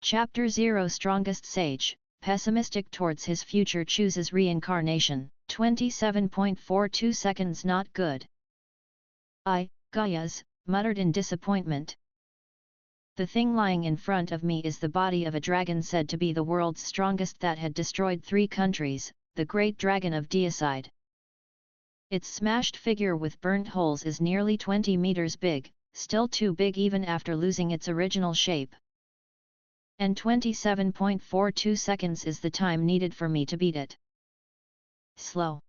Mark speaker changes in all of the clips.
Speaker 1: Chapter 0 Strongest Sage, pessimistic towards his future chooses reincarnation. 27.42 seconds. Not good. Gaias, muttered in disappointment. The thing lying in front of me is the body of a dragon said to be the world's strongest that had destroyed 3 countries, the great dragon of Deicide. Its smashed figure with burnt holes is nearly 20 meters big, still too big even after losing its original shape. And 27.42 seconds is the time needed for me to beat it. Slow.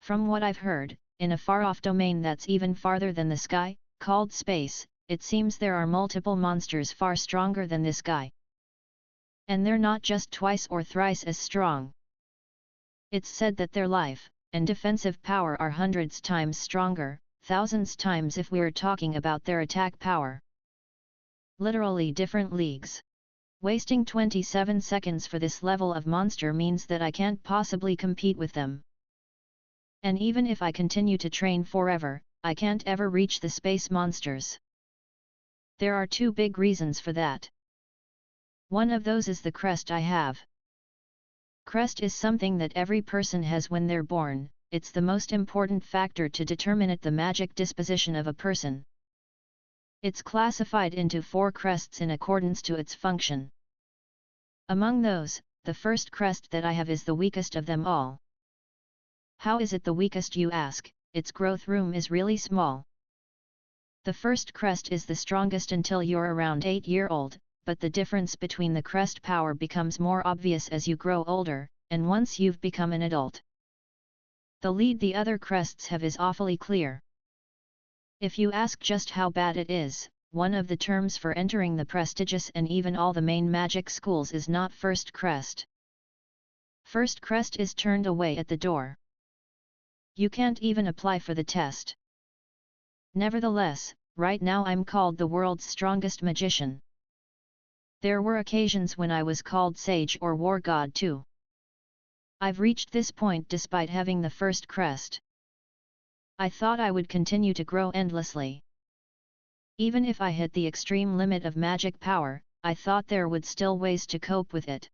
Speaker 1: From what I've heard, in a far-off domain that's even farther than the sky, called space, it seems there are multiple monsters far stronger than this guy. And they're not just twice or thrice as strong. It's said that their life and defensive power are hundreds times stronger, thousands times if we're talking about their attack power. Literally different leagues. Wasting 27 seconds for this level of monster means that I can't possibly compete with them. And even if I continue to train forever, I can't ever reach the space monsters. There are 2 big reasons for that. One of those is the crest I have. Crest is something that every person has when they're born. It's the most important factor to determine the magic disposition of a person. It's classified into 4 crests in accordance to its function. Among those, the first crest that I have is the weakest of them all. How is it the weakest, you ask? Its growth room is really small. The first crest is the strongest until you're around 8-year-old, but the difference between the crest power becomes more obvious as you grow older, and once you've become an adult. The lead the other crests have is awfully clear. If you ask just how bad it is, one of the terms for entering the prestigious and even all the main magic schools is not first crest. First crest is turned away at the door. You can't even apply for the test. Nevertheless, right now I'm called the world's strongest magician. There were occasions when I was called sage or war god too. I've reached this point despite having the first crest. I thought I would continue to grow endlessly. Even if I hit the extreme limit of magic power, I thought there would still ways to cope with it.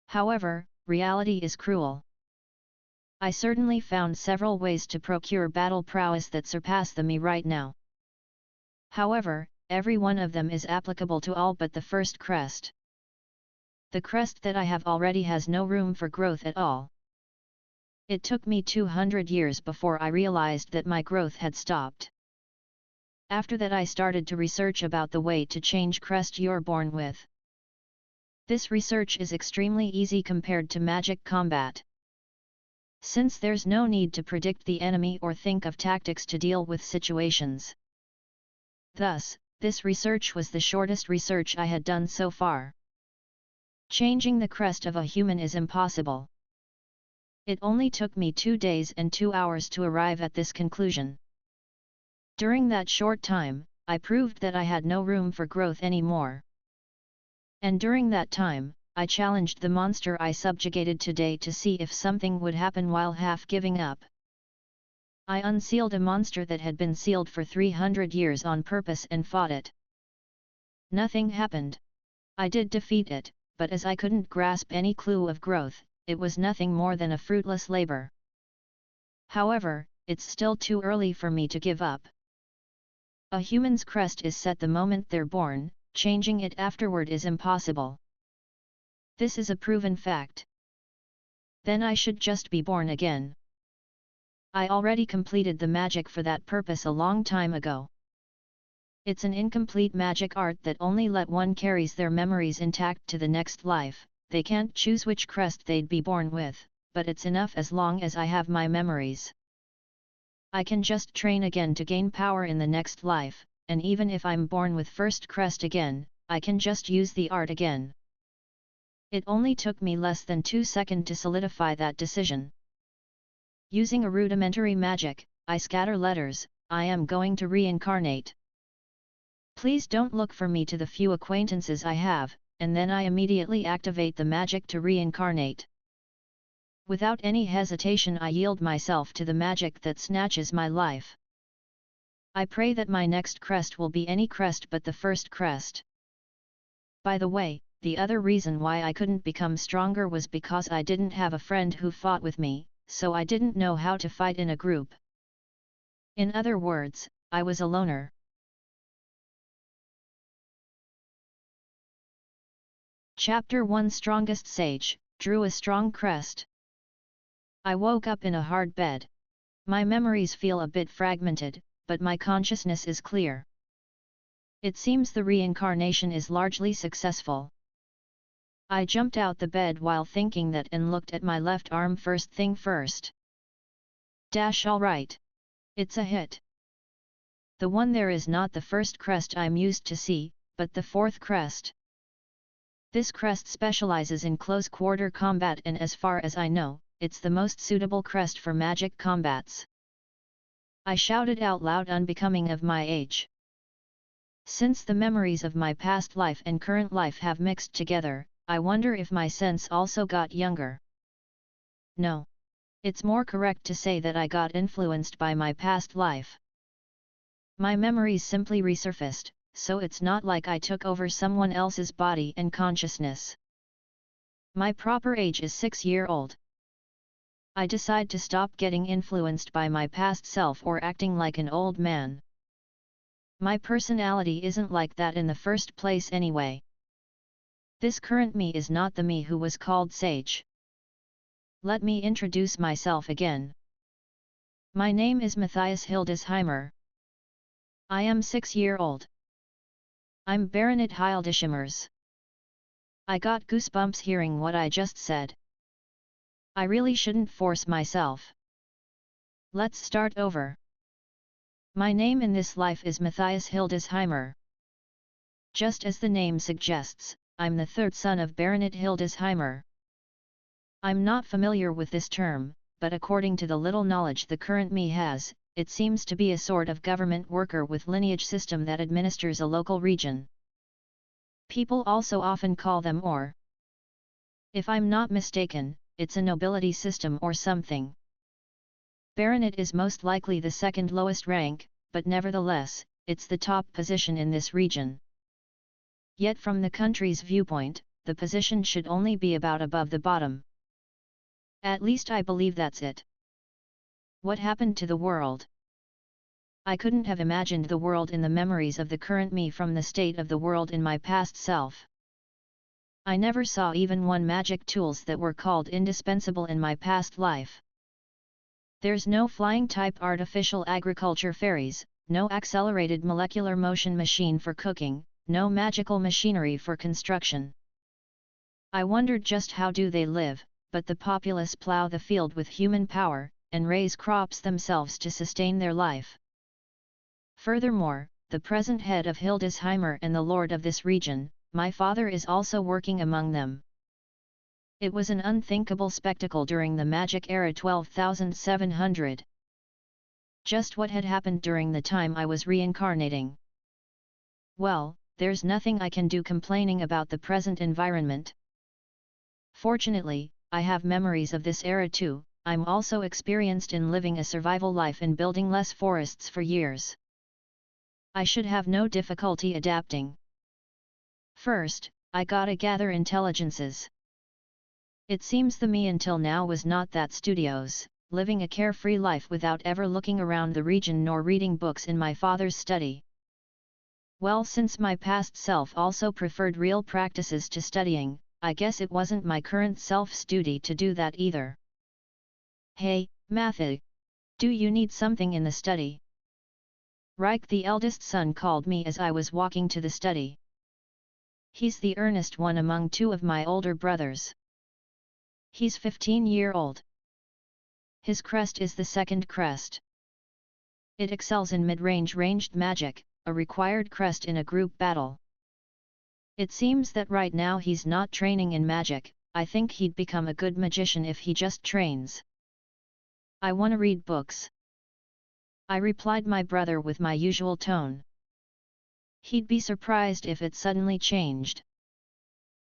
Speaker 1: However, reality is cruel. I certainly found several ways to procure battle prowess that surpass me right now. However, every one of them is applicable to all but the first crest. The crest that I have already has no room for growth at all. It took me 200 years before I realized that my growth had stopped. After that I started to research about the way to change crest you're born with. This research is extremely easy compared to magic combat. Since there's no need to predict the enemy or think of tactics to deal with situations. Thus, this research was the shortest research I had done so far. Changing the crest of a human is impossible. It only took me 2 days and 2 hours to arrive at this conclusion. During that short time, I proved that I had no room for growth anymore. And during that time, I challenged the monster I subjugated today to see if something would happen while half giving up. I unsealed a monster that had been sealed for 300 years on purpose and fought it. Nothing happened. I did defeat it, but as I couldn't grasp any clue of growth, it was nothing more than a fruitless labor. However, it's still too early for me to give up. A human's crest is set the moment they're born, changing it afterward is impossible. This is a proven fact. Then I should just be born again. I already completed the magic for that purpose a long time ago. It's an incomplete magic art that only let one carries their memories intact to the next life. They can't choose which crest they'd be born with, but it's enough as long as I have my memories. I can just train again to gain power in the next life, and even if I'm born with first crest again, I can just use the art again. It only took me less than 2 seconds to solidify that decision. Using a rudimentary magic, I scatter letters, I am going to reincarnate. Please don't look for me to the few acquaintances I have, and then I immediately activate the magic to reincarnate. Without any hesitation I yield myself to the magic that snatches my life. I pray that my next crest will be any crest but the first crest. By the way, the other reason why I couldn't become stronger was because I didn't have a friend who fought with me, so I didn't know how to fight in a group. In other words, I was a loner. Chapter 1 Strongest Sage, drew a strong crest. I woke up in a hard bed. My memories feel a bit fragmented, but my consciousness is clear. It seems the reincarnation is largely successful. I jumped out the bed while thinking that and looked at my left arm first thing first. All right. It's a hit. The one there is not the first crest I'm used to see, but the fourth crest. This crest specializes in close-quarter combat and as far as I know, it's the most suitable crest for magic combats. I shouted out loud, unbecoming of my age. Since the memories of my past life and current life have mixed together, I wonder if my sense also got younger. No. It's more correct to say that I got influenced by my past life. My memories simply resurfaced, so it's not like I took over someone else's body and consciousness. My proper age is 6-year-old. I decide to stop getting influenced by my past self or acting like an old man. My personality isn't like that in the first place anyway. This current me is not the me who was called Sage. Let me introduce myself again. My name is Matthias Hildesheimer. I am 6-year-old. I'm Baronet Hildesheimer's. I got goosebumps hearing what I just said. I really shouldn't force myself. Let's start over. My name in this life is Matthias Hildesheimer. Just as the name suggests, I'm the third son of Baronet Hildesheimer. I'm not familiar with this term, but according to the little knowledge the current me has, it seems to be a sort of government worker with lineage system that administers a local region. People also often call them or. If I'm not mistaken, it's a nobility system or something. Baronet is most likely the second lowest rank, but nevertheless, it's the top position in this region. Yet from the country's viewpoint, the position should only be about above the bottom. At least I believe that's it. What happened to the world? I couldn't have imagined the world in the memories of the current me from the state of the world in my past self. I never saw even one magic tools that were called indispensable in my past life. There's no flying type artificial agriculture fairies, no accelerated molecular motion machine for cooking, no magical machinery for construction. I wondered just how do they live, but the populace plow the field with human power, and raise crops themselves to sustain their life. Furthermore, the present head of Hildesheimer and the lord of this region, my father, is also working among them. It was an unthinkable spectacle during the magic era 12,700. Just what had happened during the time I was reincarnating? Well, there's nothing I can do complaining about the present environment. Fortunately, I have memories of this era too. I'm also experienced in living a survival life and building less forests for years. I should have no difficulty adapting. First, I gotta gather intelligences. It seems the me until now was not that studious, living a carefree life without ever looking around the region nor reading books in my father's study. Well, since my past self also preferred real practices to studying, I guess it wasn't my current self's duty to do that either. Hey, Matthew! Do you need something in the study? Reich, the eldest son, called me as I was walking to the study. He's the earnest one among two of my older brothers. He's 15-year-old. His crest is the second crest. It excels in mid-range ranged magic, a required crest in a group battle. It seems that right now he's not training in magic. I think he'd become a good magician if he just trains. I wanna read books. I replied my brother with my usual tone. He'd be surprised if it suddenly changed.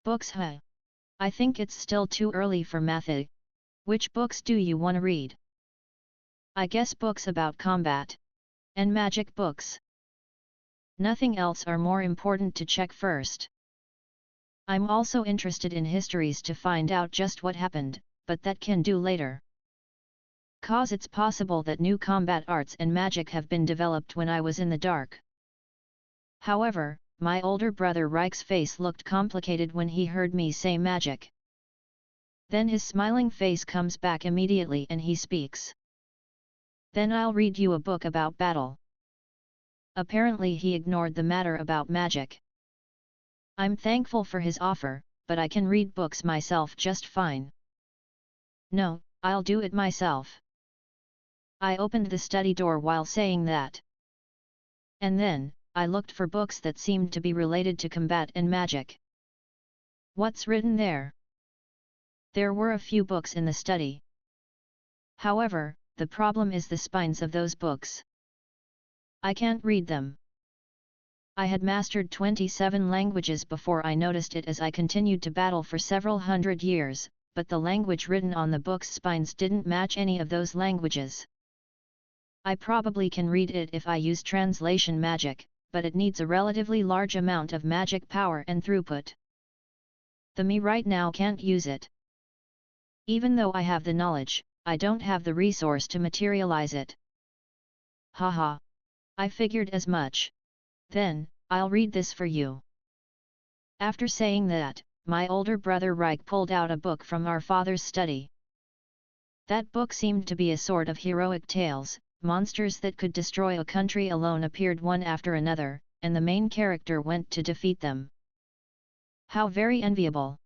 Speaker 1: Books, huh? I think it's still too early for Matthew. Which books do you wanna read? I guess books about combat. And magic books. Nothing else are more important to check first. I'm also interested in histories to find out just what happened, but that can do later. Cause it's possible that new combat arts and magic have been developed when I was in the dark. However, my older brother Rike's face looked complicated when he heard me say magic. Then his smiling face comes back immediately and he speaks. Then I'll read you a book about battle. Apparently he ignored the matter about magic. I'm thankful for his offer, but I can read books myself just fine. No, I'll do it myself. I opened the study door while saying that. And then, I looked for books that seemed to be related to combat and magic. What's written there? There were a few books in the study. However, the problem is the spines of those books. I can't read them. I had mastered 27 languages before I noticed it as I continued to battle for several hundred years, but the language written on the book's spines didn't match any of those languages. I probably can read it if I use translation magic, but it needs a relatively large amount of magic power and throughput. The me right now can't use it. Even though I have the knowledge, I don't have the resource to materialize it. Haha. I figured as much. Then, I'll read this for you. After saying that, my older brother Rike pulled out a book from our father's study. That book seemed to be a sort of heroic tales. Monsters that could destroy a country alone appeared one after another, and the main character went to defeat them. How very enviable!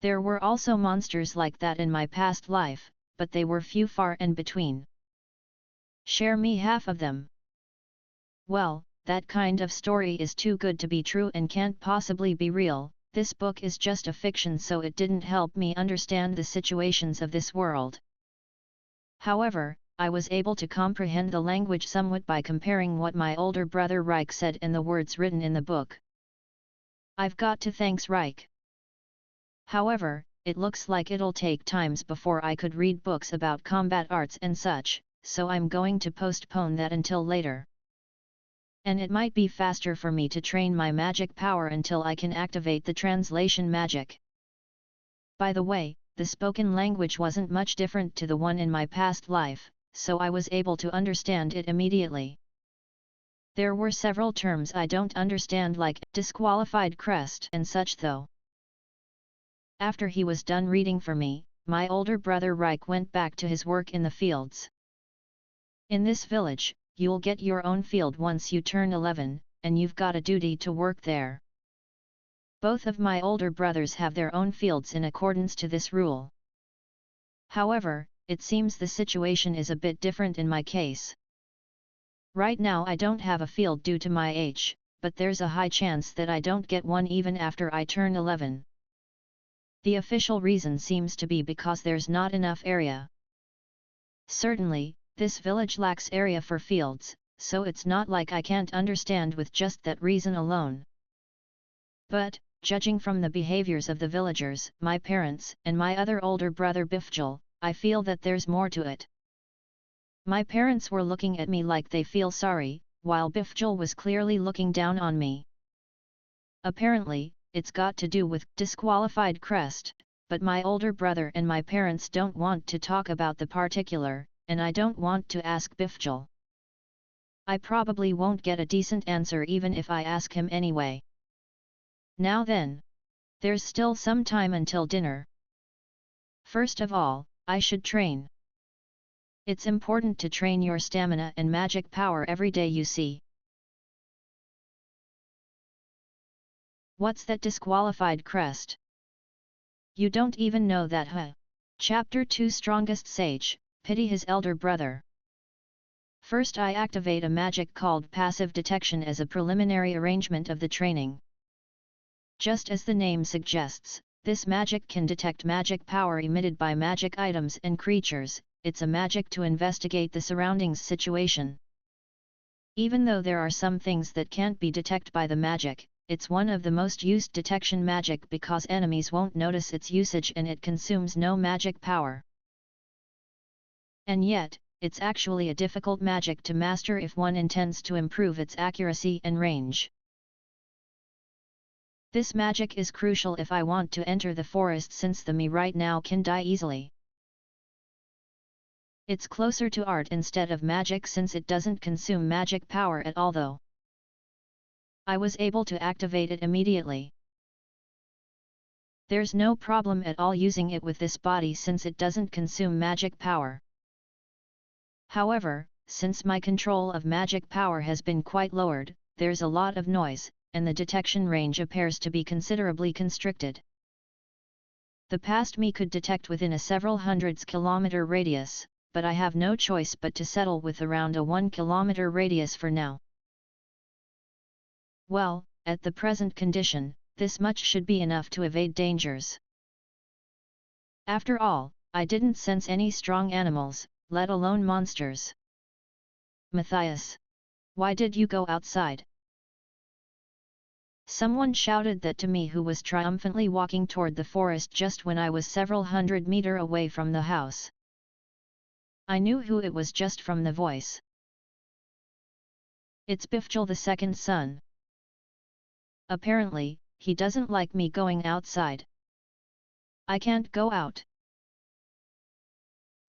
Speaker 1: There were also monsters like that in my past life, but they were few far and between. Share me half of them. Well, that kind of story is too good to be true and can't possibly be real. This book is just a fiction, so it didn't help me understand the situations of this world. However, I was able to comprehend the language somewhat by comparing what my older brother Rike said and the words written in the book. I've got to thanks Rike. However, it looks like it'll take times before I could read books about combat arts and such, so I'm going to postpone that until later. And it might be faster for me to train my magic power until I can activate the translation magic. By the way, the spoken language wasn't much different to the one in my past life, so I was able to understand it immediately. There were several terms I don't understand, like disqualified crest and such though. After he was done reading for me, my older brother Rike went back to his work in the fields. In this village, you'll get your own field once you turn 11, and you've got a duty to work there. Both of my older brothers have their own fields in accordance to this rule. However, it seems the situation is a bit different in my case. Right now I don't have a field due to my age, but there's a high chance that I don't get one even after I turn 11. The official reason seems to be because there's not enough area. Certainly, this village lacks area for fields, so it's not like I can't understand with just that reason alone. But, judging from the behaviors of the villagers, my parents, and my other older brother Bifjul, I feel that there's more to it. My parents were looking at me like they feel sorry, while Bifjul was clearly looking down on me. Apparently, it's got to do with disqualified crest, but my older brother and my parents don't want to talk about the particular, and I don't want to ask Bifjul. I probably won't get a decent answer even if I ask him anyway. Now then. There's still some time until dinner. First of all, I should train. It's important to train your stamina and magic power every day, you see. What's that disqualified crest? You don't even know that, huh? Chapter 2 Strongest Sage, Pity his elder brother. First I activate a magic called Passive Detection as a preliminary arrangement of the training. Just as the name suggests, this magic can detect magic power emitted by magic items and creatures. It's a magic to investigate the surroundings situation. Even though there are some things that can't be detected by the magic, it's one of the most used detection magic because enemies won't notice its usage and it consumes no magic power. And yet, it's actually a difficult magic to master if one intends to improve its accuracy and range. This magic is crucial if I want to enter the forest, since the me right now can die easily. It's closer to art instead of magic since it doesn't consume magic power at all though. I was able to activate it immediately. There's no problem at all using it with this body since it doesn't consume magic power. However, since my control of magic power has been quite lowered, there's a lot of noise, and the detection range appears to be considerably constricted. The past me could detect within a several hundreds kilometer radius, but I have no choice but to settle with around a 1 kilometer radius for now. Well, at the present condition, this much should be enough to evade dangers. After all, I didn't sense any strong animals, let alone monsters. Matthias, why did you go outside? Someone shouted that to me, who was triumphantly walking toward the forest just when I was several hundred meters away from the house. I knew who it was just from the voice. It's Bifjul, the second son. Apparently, he doesn't like me going outside. I can't go out.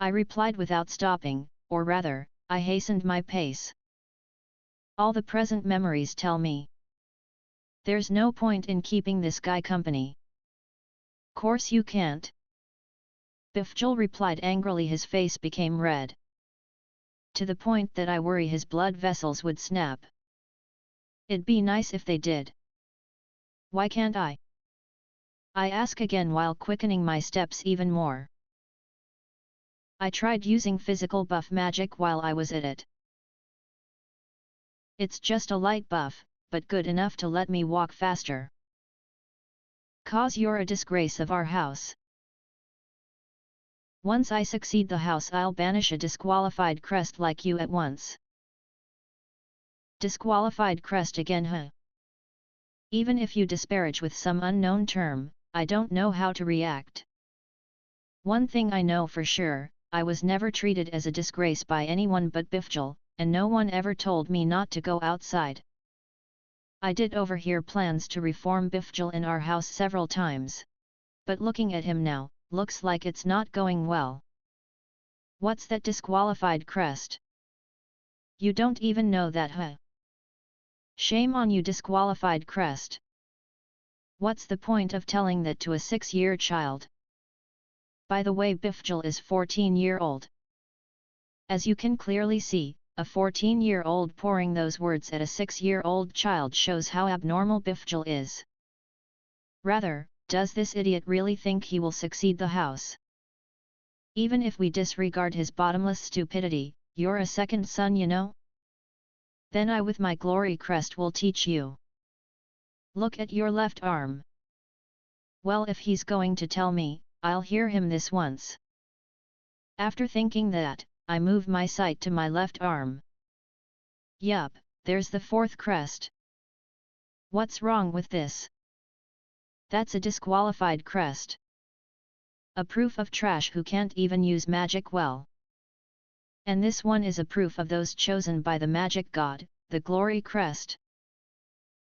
Speaker 1: I replied without stopping, or rather, I hastened my pace. All the present memories tell me there's no point in keeping this guy company. Course you can't. Bifjul replied angrily. His face became red, to the point that I worry his blood vessels would snap. It'd be nice if they did. Why can't I? I ask again while quickening my steps even more. I tried using physical buff magic while I was at it. It's just a light buff, but good enough to let me walk faster. Cause you're a disgrace of our house. Once I succeed the house, I'll banish a disqualified Crest like you at once. Disqualified Crest again, huh? Even if you disparage with some unknown term, I don't know how to react. One thing I know for sure, I was never treated as a disgrace by anyone but Bifjul, and no one ever told me not to go outside. I did overhear plans to reform Bifjul in our house several times. But looking at him now, looks like it's not going well. What's that disqualified Crest? You don't even know that, huh? Shame on you, disqualified Crest. What's the point of telling that to a 6-year child? By the way, Bifjul is 14-year-old. As you can clearly see, a 14-year-old pouring those words at a 6-year-old child shows how abnormal Bifjul is. Rather, does this idiot really think he will succeed the house? Even if we disregard his bottomless stupidity, you're a second son, you know? Then I with my glory crest will teach you. Look at your left arm. Well, if he's going to tell me, I'll hear him this once. After thinking that, I move my sight to my left arm. Yup, there's the fourth crest. What's wrong with this? That's a disqualified crest. A proof of trash who can't even use magic well. And this one is a proof of those chosen by the magic god, the glory crest.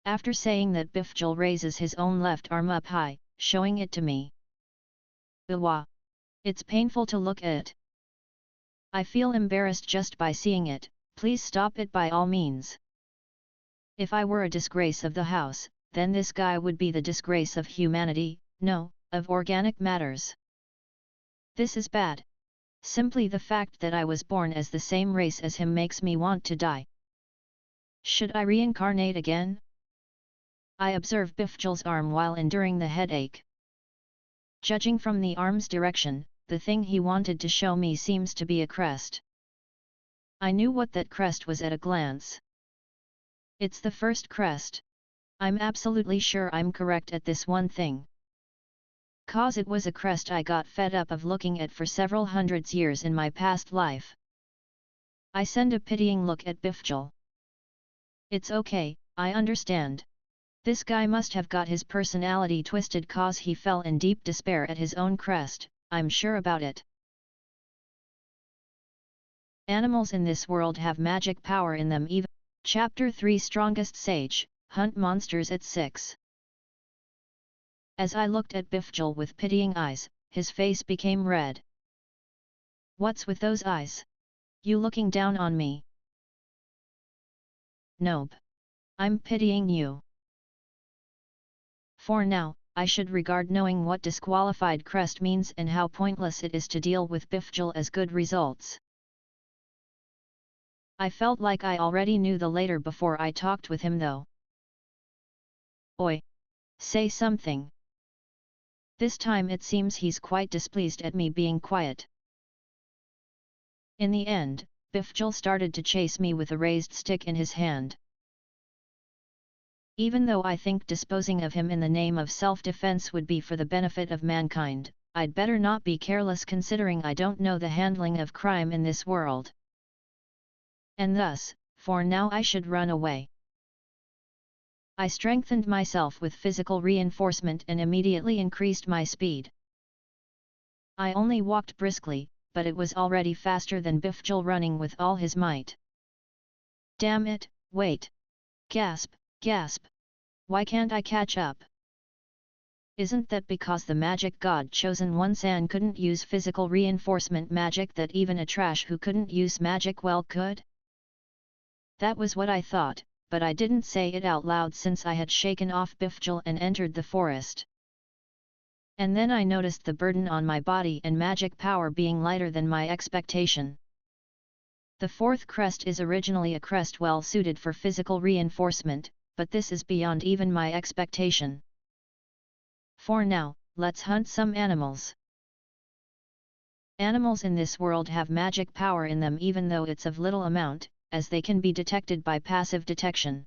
Speaker 1: After saying that, Bifjul raises his own left arm up high, showing it to me. Uwa! It's painful to look at. I feel embarrassed just by seeing it. Please stop it by all means. If I were a disgrace of the house, then this guy would be the disgrace of humanity, no, of organic matters. This is bad. Simply the fact that I was born as the same race as him makes me want to die. Should I reincarnate again? I observe Bifjul's arm while enduring the headache. Judging from the arm's direction, the thing he wanted to show me seems to be a crest. I knew what that crest was at a glance. It's the first crest. I'm absolutely sure I'm correct at this one thing. Cause it was a crest I got fed up of looking at for several hundreds years in my past life. I send a pitying look at Bifjul. It's okay, I understand. This guy must have got his personality twisted cause he fell in deep despair at his own crest, I'm sure about it. Animals in this world have magic power in them even. Chapter 3 Strongest Sage, Hunt Monsters at 6. As I looked at Bifjul with pitying eyes, his face became red. What's with those eyes? You looking down on me? Nope. I'm pitying you. For now, I should regard knowing what disqualified Crest means and how pointless it is to deal with Bifjul as good results. I felt like I already knew the later before I talked with him though. Oi! Say something. This time it seems he's quite displeased at me being quiet. In the end, Bifjul started to chase me with a raised stick in his hand. Even though I think disposing of him in the name of self-defense would be for the benefit of mankind, I'd better not be careless considering I don't know the handling of crime in this world. And thus, for now I should run away. I strengthened myself with physical reinforcement and immediately increased my speed. I only walked briskly, but it was already faster than Bifjul running with all his might. Damn it, wait! Gasp! Gasp! Why can't I catch up? Isn't that because the magic god chosen one San couldn't use physical reinforcement magic that even a trash who couldn't use magic well could? That was what I thought, but I didn't say it out loud since I had shaken off Bifjul and entered the forest. And then I noticed the burden on my body and magic power being lighter than my expectation. The fourth crest is originally a crest well suited for physical reinforcement, but this is beyond even my expectation. For now, let's hunt some animals. Animals in this world have magic power in them even though it's of little amount, as they can be detected by passive detection.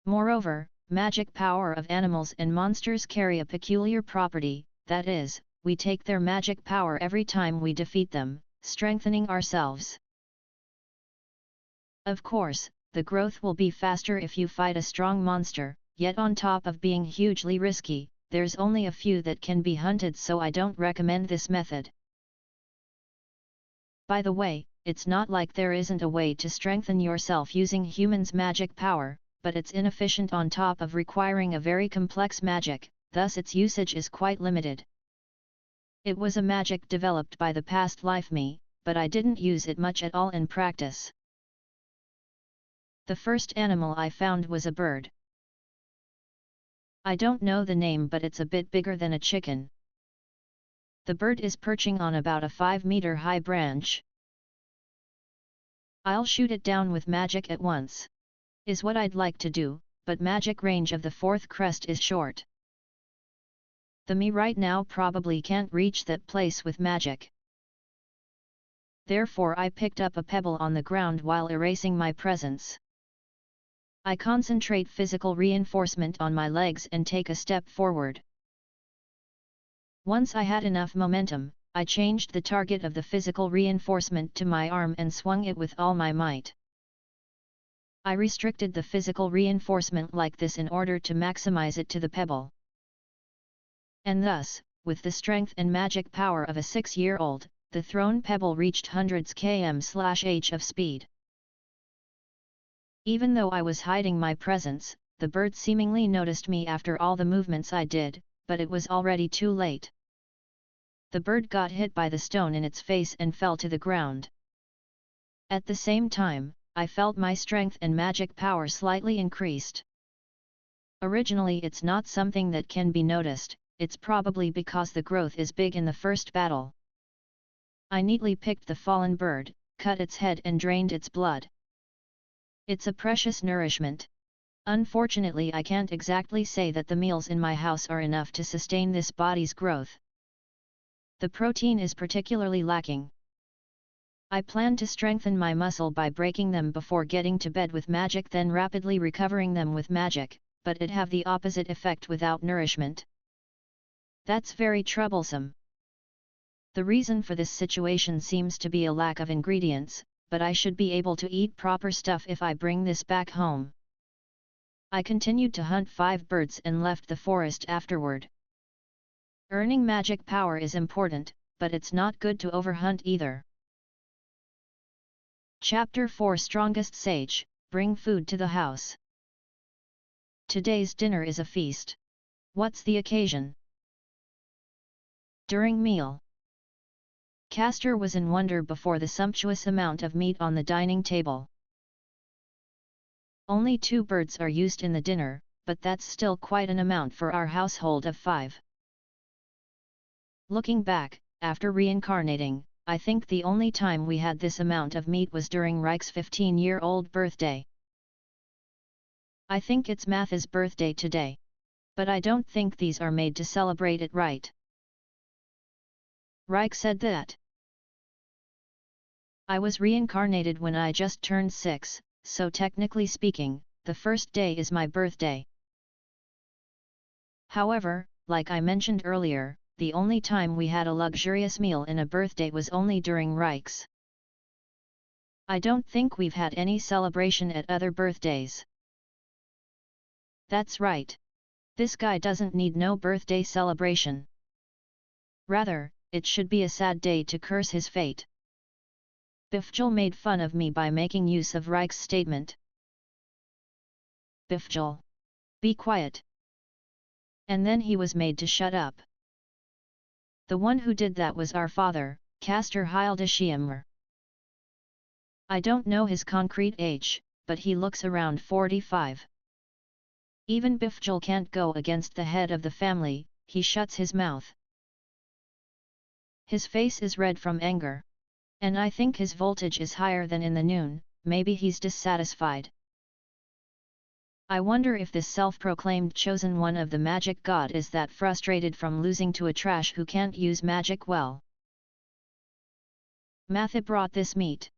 Speaker 1: Moreover, magic power of animals and monsters carry a peculiar property, that is, we take their magic power every time we defeat them, strengthening ourselves. Of course, the growth will be faster if you fight a strong monster, yet on top of being hugely risky, there's only a few that can be hunted, so I don't recommend this method. By the way, it's not like there isn't a way to strengthen yourself using humans' magic power, but it's inefficient on top of requiring a very complex magic, thus its usage is quite limited. It was a magic developed by the past life me, but I didn't use it much at all in practice. The first animal I found was a bird. I don't know the name, but it's a bit bigger than a chicken. The bird is perching on about a 5-meter high branch. I'll shoot it down with magic at once. Is what I'd like to do, but magic range of the fourth crest is short. The me right now probably can't reach that place with magic. Therefore I picked up a pebble on the ground while erasing my presence. I concentrate physical reinforcement on my legs and take a step forward. Once I had enough momentum, I changed the target of the physical reinforcement to my arm and swung it with all my might. I restricted the physical reinforcement like this in order to maximize it to the pebble. And thus, with the strength and magic power of a 6-year-old, the thrown pebble reached hundreds km/h of speed. Even though I was hiding my presence, the bird seemingly noticed me after all the movements I did, but it was already too late. The bird got hit by the stone in its face and fell to the ground. At the same time, I felt my strength and magic power slightly increased. Originally it's not something that can be noticed, it's probably because the growth is big in the first battle. I neatly picked the fallen bird, cut its head and drained its blood. It's a precious nourishment. Unfortunately I can't exactly say that the meals in my house are enough to sustain this body's growth. The protein is particularly lacking. I plan to strengthen my muscle by breaking them before getting to bed with magic, then rapidly recovering them with magic, but it'd have the opposite effect without nourishment. That's very troublesome. The reason for this situation seems to be a lack of ingredients, but I should be able to eat proper stuff if I bring this back home. I continued to hunt 5 birds and left the forest afterward. Earning magic power is important, but it's not good to overhunt either. Chapter 4 Strongest Sage, Bring Food to the House. Today's dinner is a feast. What's the occasion? During meal. Castor was in wonder before the sumptuous amount of meat on the dining table. Only 2 birds are used in the dinner, but that's still quite an amount for our household of 5. Looking back, after reincarnating, I think the only time we had this amount of meat was during Reich's 15-year-old birthday. I think it's Matha's birthday today. But I don't think these are made to celebrate it right. Reich said that. I was reincarnated when I just turned 6, so technically speaking, the first day is my birthday. However, like I mentioned earlier, the only time we had a luxurious meal in a birthday was only during Reich's. I don't think we've had any celebration at other birthdays. That's right. This guy doesn't need no birthday celebration. Rather, it should be a sad day to curse his fate. Bifjul made fun of me by making use of Reich's statement. Bifjul. Be quiet. And then he was made to shut up. The one who did that was our father, Castor Hildesheimmer. I don't know his concrete age, but he looks around 45. Even Bifjul can't go against the head of the family, he shuts his mouth. His face is red from anger. And I think his voltage is higher than in the noon, maybe he's dissatisfied. I wonder if this self-proclaimed chosen one of the magic god is that frustrated from losing to a trash who can't use magic well. Matha brought this meat.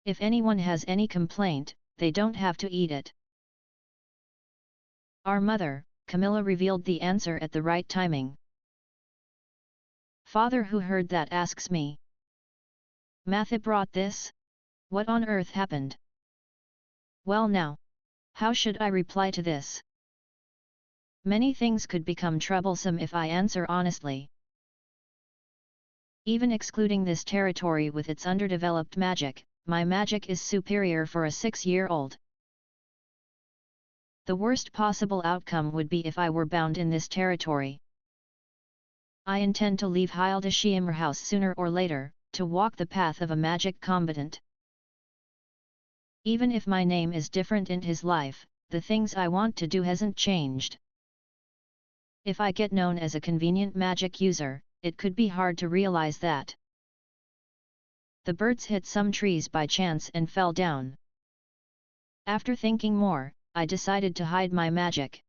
Speaker 1: If anyone has any complaint, they don't have to eat it. Our mother, Camilla, revealed the answer at the right timing. Father, who heard that, asks me. Matha brought this? What on earth happened? Well now. How should I reply to this? Many things could become troublesome if I answer honestly. Even excluding this territory with its underdeveloped magic, my magic is superior for a 6-year-old. The worst possible outcome would be if I were bound in this territory. I intend to leave Hildesheimmer house sooner or later, to walk the path of a magic combatant. Even if my name is different in his life, the things I want to do hasn't changed. If I get known as a convenient magic user, it could be hard to realize that. The birds hit some trees by chance and fell down. After thinking more, I decided to hide my magic.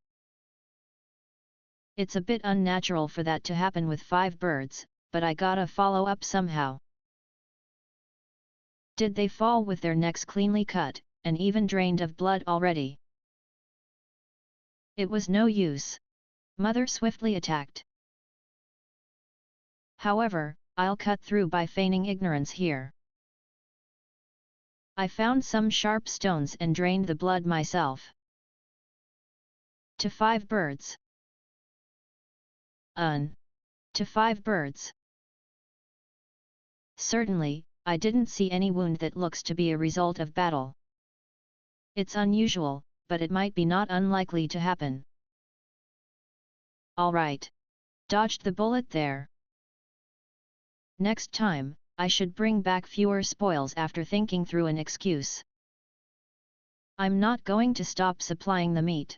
Speaker 1: It's a bit unnatural for that to happen with 5 birds, but I gotta follow up somehow. Did they fall with their necks cleanly cut, and even drained of blood already? It was no use. Mother swiftly attacked. However, I'll cut through by feigning ignorance here. I found some sharp stones and drained the blood myself. To 5 birds. To 5 birds. Certainly, I didn't see any wound that looks to be a result of battle. It's unusual, but it might be not unlikely to happen. Alright. Dodged the bullet there. Next time, I should bring back fewer spoils after thinking through an excuse. I'm not going to stop supplying the meat.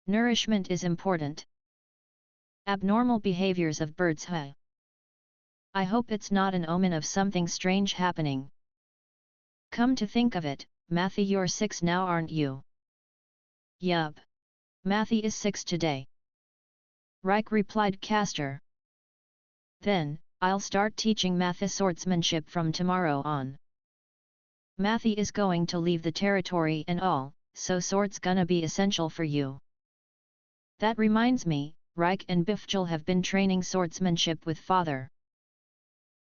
Speaker 1: Nourishment is important. Abnormal behaviors of birds. I hope it's not an omen of something strange happening. Come to think of it, Mathy, you're 6 now, aren't you? Yup. Mathy is 6 today. Reich replied Castor. Then, I'll start teaching Mathy swordsmanship from tomorrow on. Mathy is going to leave the territory and all, so sword's gonna be essential for you. That reminds me, Reich and Bifjul have been training swordsmanship with father.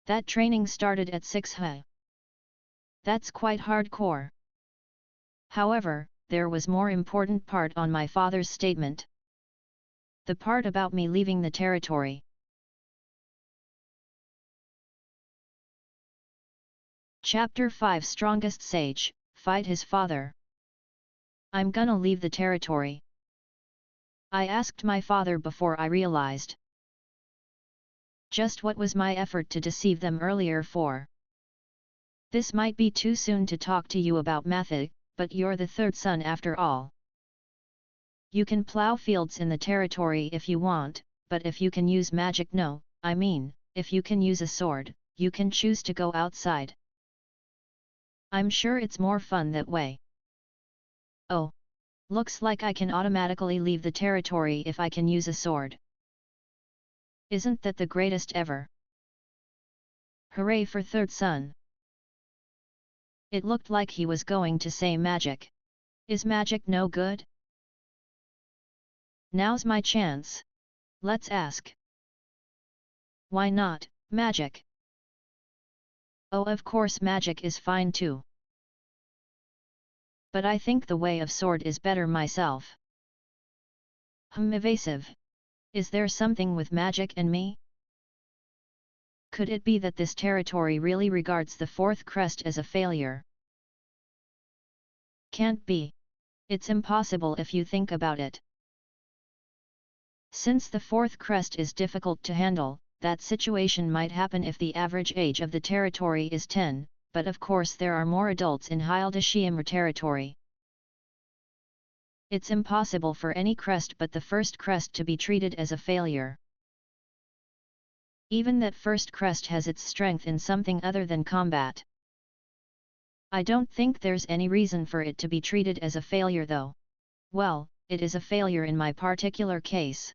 Speaker 1: That training started at 6. That's quite hardcore. However, there was more important part on my father's statement. The part about me leaving the territory. Chapter 5 Strongest Sage, Fight his father. I'm gonna leave the territory. I asked my father before I realized. Just what was my effort to deceive them earlier for? This might be too soon to talk to you about method, but you're the third son after all. You can plow fields in the territory if you want, but if you can use magic no, I mean, if you can use a sword, you can choose to go outside. I'm sure it's more fun that way. Oh. Looks like I can automatically leave the territory if I can use a sword. Isn't that the greatest ever? Hooray for third son! It looked like he was going to say magic. Is magic no good? Now's my chance. Let's ask. Why not, magic? Oh, of course magic is fine too. But I think the way of sword is better myself. Evasive. Is there something with magic and me? Could it be that this territory really regards the fourth crest as a failure? Can't be. It's impossible if you think about it. Since the fourth crest is difficult to handle, that situation might happen if the average age of the territory is 10, but of course there are more adults in Hildesheim territory. It's impossible for any crest but the first crest to be treated as a failure. Even that first crest has its strength in something other than combat. I don't think there's any reason for it to be treated as a failure though. Well, it is a failure in my particular case.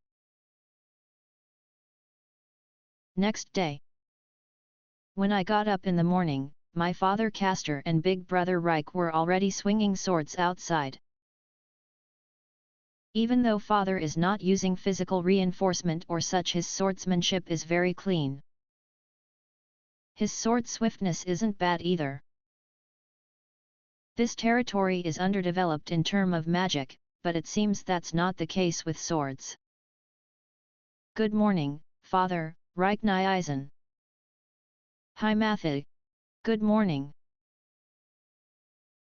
Speaker 1: Next day. When I got up in the morning, my father Castor and big brother Reich were already swinging swords outside. Even though father is not using physical reinforcement or such, his swordsmanship is very clean. His sword swiftness isn't bad either. This territory is underdeveloped in terms of magic, but it seems that's not the case with swords. Good morning, father, Reich Eisen. Hi Matthew. Good morning.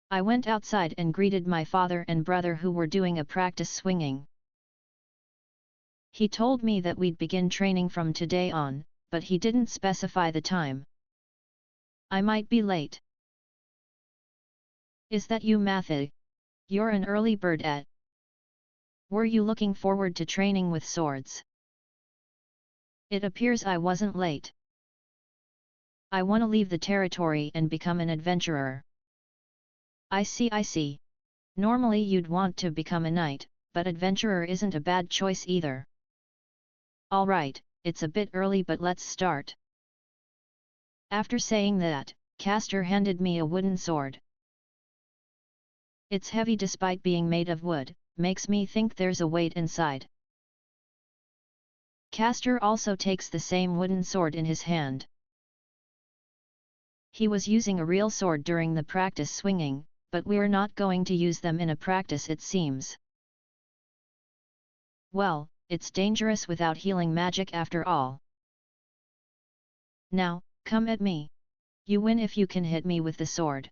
Speaker 1: I went outside and greeted my father and brother who were doing a practice swinging. He told me that we'd begin training from today on, but he didn't specify the time. I might be late. Is that you, Matthew? You're an early bird at. Were you looking forward to training with swords? It appears I wasn't late. I want to leave the territory and become an adventurer. I see. Normally you'd want to become a knight, but adventurer isn't a bad choice either. Alright, it's a bit early but let's start. After saying that, Castor handed me a wooden sword. It's heavy despite being made of wood, makes me think there's a weight inside. Castor also takes the same wooden sword in his hand. He was using a real sword during the practice swinging, but we're not going to use them in a practice it seems. Well, it's dangerous without healing magic after all. Now, come at me. You win if you can hit me with the sword.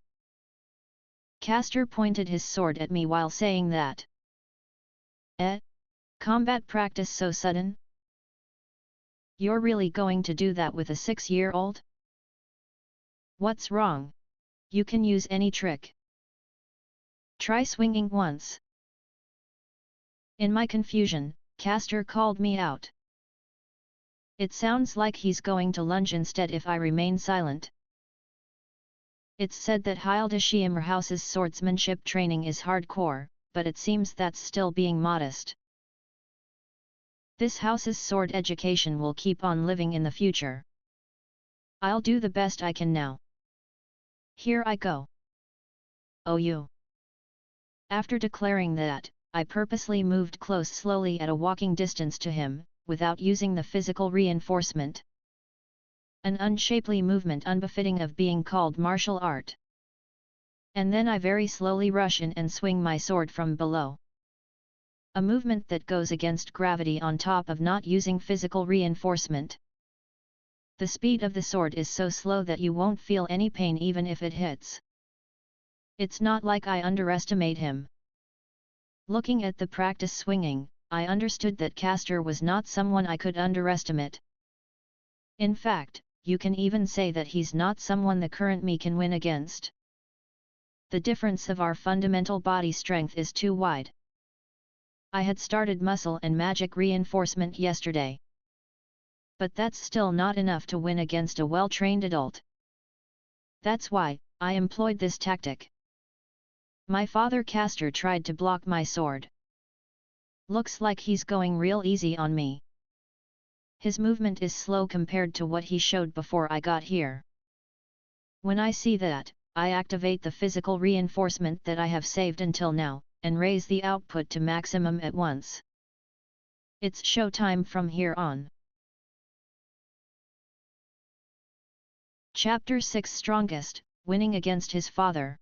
Speaker 1: Castor pointed his sword at me while saying that. Combat practice so sudden? You're really going to do that with a 6-year-old? What's wrong? You can use any trick. Try swinging once. In my confusion, Castor called me out. It sounds like he's going to lunge instead if I remain silent. It's said that Hildesheim House's swordsmanship training is hardcore, but it seems that's still being modest. This house's sword education will keep on living in the future. I'll do the best I can now. Here I go. Oh you. After declaring that, I purposely moved close slowly at a walking distance to him, without using the physical reinforcement. An unshapely movement unbefitting of being called martial art. And then I very slowly rush in and swing my sword from below. A movement that goes against gravity on top of not using physical reinforcement. The speed of the sword is so slow that you won't feel any pain even if it hits. It's not like I underestimate him. Looking at the practice swinging, I understood that Caster was not someone I could underestimate. In fact, you can even say that he's not someone the current me can win against. The difference of our fundamental body strength is too wide. I had started muscle and magic reinforcement yesterday. But that's still not enough to win against a well-trained adult. That's why I employed this tactic. My father Caster tried to block my sword. Looks like he's going real easy on me. His movement is slow compared to what he showed before I got here. When I see that, I activate the physical reinforcement that I have saved until now, and raise the output to maximum at once. It's showtime from here on. Chapter 6 Strongest, Winning Against His Father.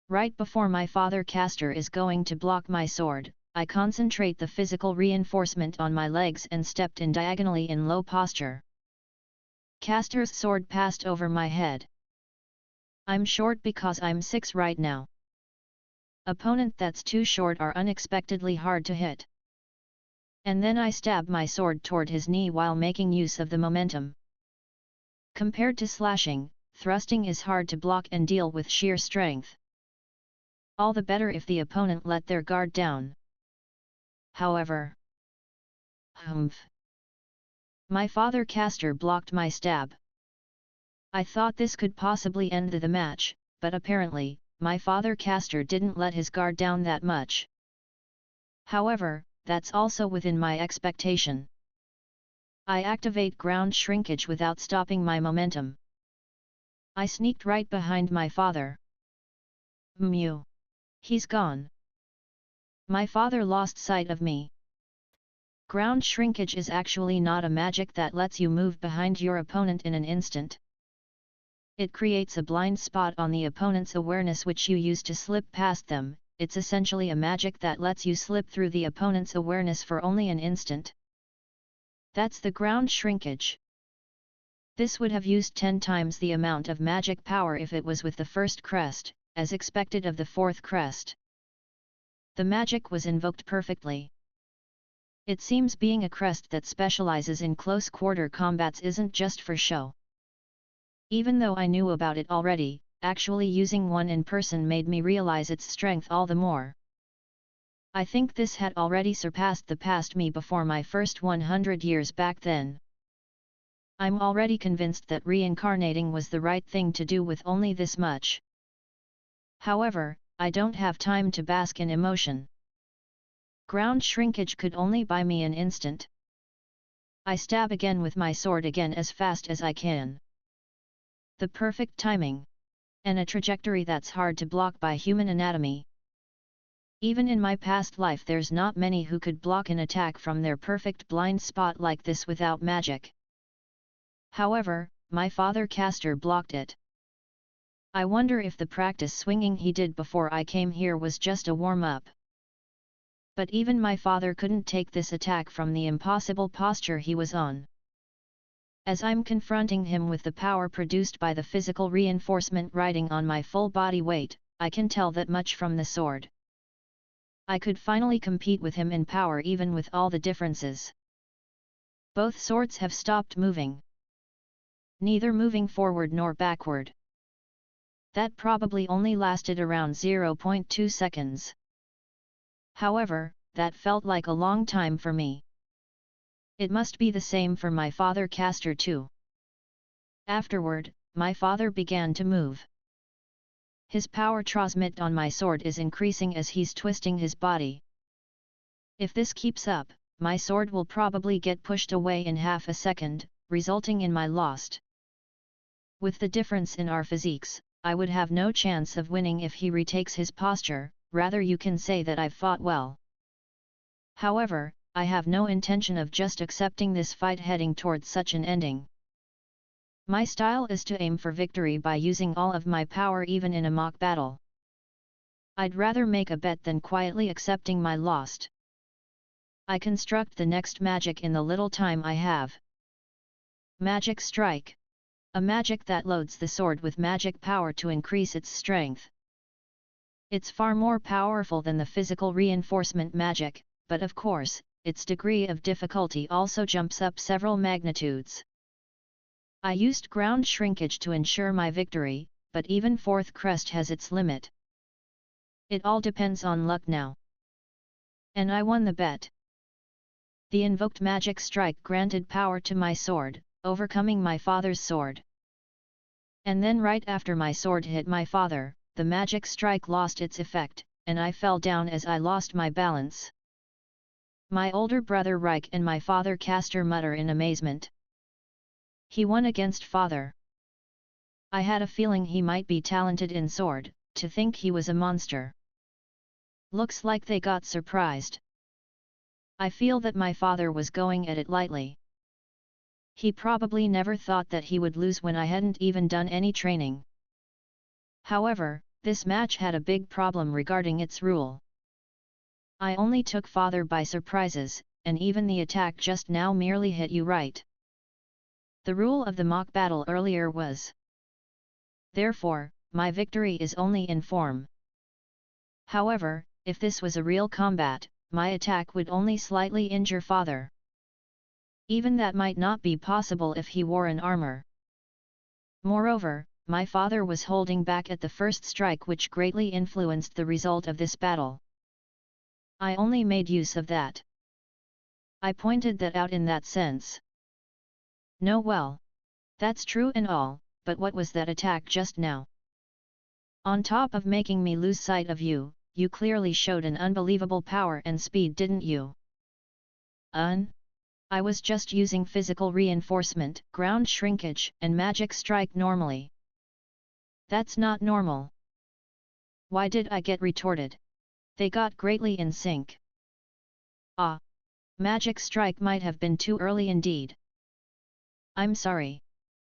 Speaker 1: Right before my father Caster is going to block my sword, I concentrate the physical reinforcement on my legs and stepped in diagonally in low posture. Caster's sword passed over my head. I'm short because I'm 6 right now. Opponent that's too short are unexpectedly hard to hit. And then I stab my sword toward his knee while making use of the momentum. Compared to slashing, thrusting is hard to block and deal with sheer strength. All the better if the opponent let their guard down. However, my father Caster blocked my stab. I thought this could possibly end the match, but apparently, my father Caster didn't let his guard down that much. However, that's also within my expectation. I activate ground shrinkage without stopping my momentum. I sneaked right behind my father. Mew. He's gone. My father lost sight of me. Ground shrinkage is actually not a magic that lets you move behind your opponent in an instant. It creates a blind spot on the opponent's awareness which you use to slip past them. It's essentially a magic that lets you slip through the opponent's awareness for only an instant. That's the ground shrinkage. This would have used 10 times the amount of magic power if it was with the first crest, as expected of the 4th crest. The magic was invoked perfectly. It seems being a crest that specializes in close quarter combats isn't just for show. Even though I knew about it already, actually using one in person made me realize its strength all the more. I think this had already surpassed the past me before my first 100 years back then. I'm already convinced that reincarnating was the right thing to do with only this much. However, I don't have time to bask in emotion. Ground shrinkage could only buy me an instant. I stab again with my sword again as fast as I can. The perfect timing. And a trajectory that's hard to block by human anatomy. Even in my past life there's not many who could block an attack from their perfect blind spot like this without magic. However, my father Caster blocked it. I wonder if the practice swinging he did before I came here was just a warm-up. But even my father couldn't take this attack from the impossible posture he was on. As I'm confronting him with the power produced by the physical reinforcement riding on my full body weight, I can tell that much from the sword. I could finally compete with him in power even with all the differences. Both swords have stopped moving. Neither moving forward nor backward. That probably only lasted around 0.2 seconds. However, that felt like a long time for me. It must be the same for my father Caster too. Afterward, my father began to move. His power transmit on my sword is increasing as he's twisting his body. If this keeps up, my sword will probably get pushed away in half a second, resulting in my lost. With the difference in our physiques, I would have no chance of winning if he retakes his posture, rather you can say that I've fought well. However, I have no intention of just accepting this fight heading towards such an ending. My style is to aim for victory by using all of my power even in a mock battle. I'd rather make a bet than quietly accepting my loss. I construct the next magic in the little time I have. Magic Strike. A magic that loads the sword with magic power to increase its strength. It's far more powerful than the physical reinforcement magic, but of course, its degree of difficulty also jumps up several magnitudes. I used ground shrinkage to ensure my victory, but even fourth crest has its limit. It all depends on luck now. And I won the bet. The invoked magic strike granted power to my sword, overcoming my father's sword. And then right after my sword hit my father, the magic strike lost its effect, and I fell down as I lost my balance. My older brother Reich and my father Castor mutter in amazement. He won against father. I had a feeling he might be talented in sword, to think he was a monster. Looks like they got surprised. I feel that my father was going at it lightly. He probably never thought that he would lose when I hadn't even done any training. However, this match had a big problem regarding its rule. I only took father by surprises, and even the attack just now merely hit you right. The rule of the mock battle earlier was. Therefore, my victory is only in form. However, if this was a real combat, my attack would only slightly injure father. Even that might not be possible if he wore an armor. Moreover, my father was holding back at the first strike, which greatly influenced the result of this battle. I only made use of that. I pointed that out in that sense. No, well. That's true and all, but what was that attack just now? On top of making me lose sight of you, you clearly showed an unbelievable power and speed, didn't you? I was just using physical reinforcement, ground shrinkage, and magic strike normally. That's not normal. Why did I get retorted? They got greatly in sync. Ah! Magic strike might have been too early indeed. I'm sorry.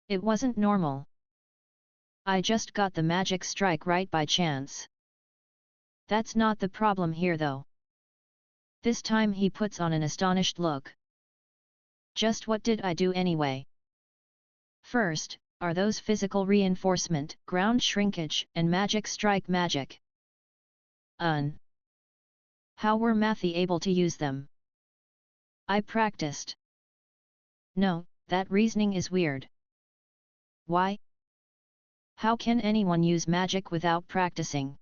Speaker 1: It wasn't normal. I just got the magic strike right by chance. That's not the problem here though. This time he puts on an astonished look. Just what did I do anyway? First, are those physical reinforcement, ground shrinkage, and magic strike magic? How were Matthew able to use them? I practiced. No, that reasoning is weird. Why? How can anyone use magic without practicing?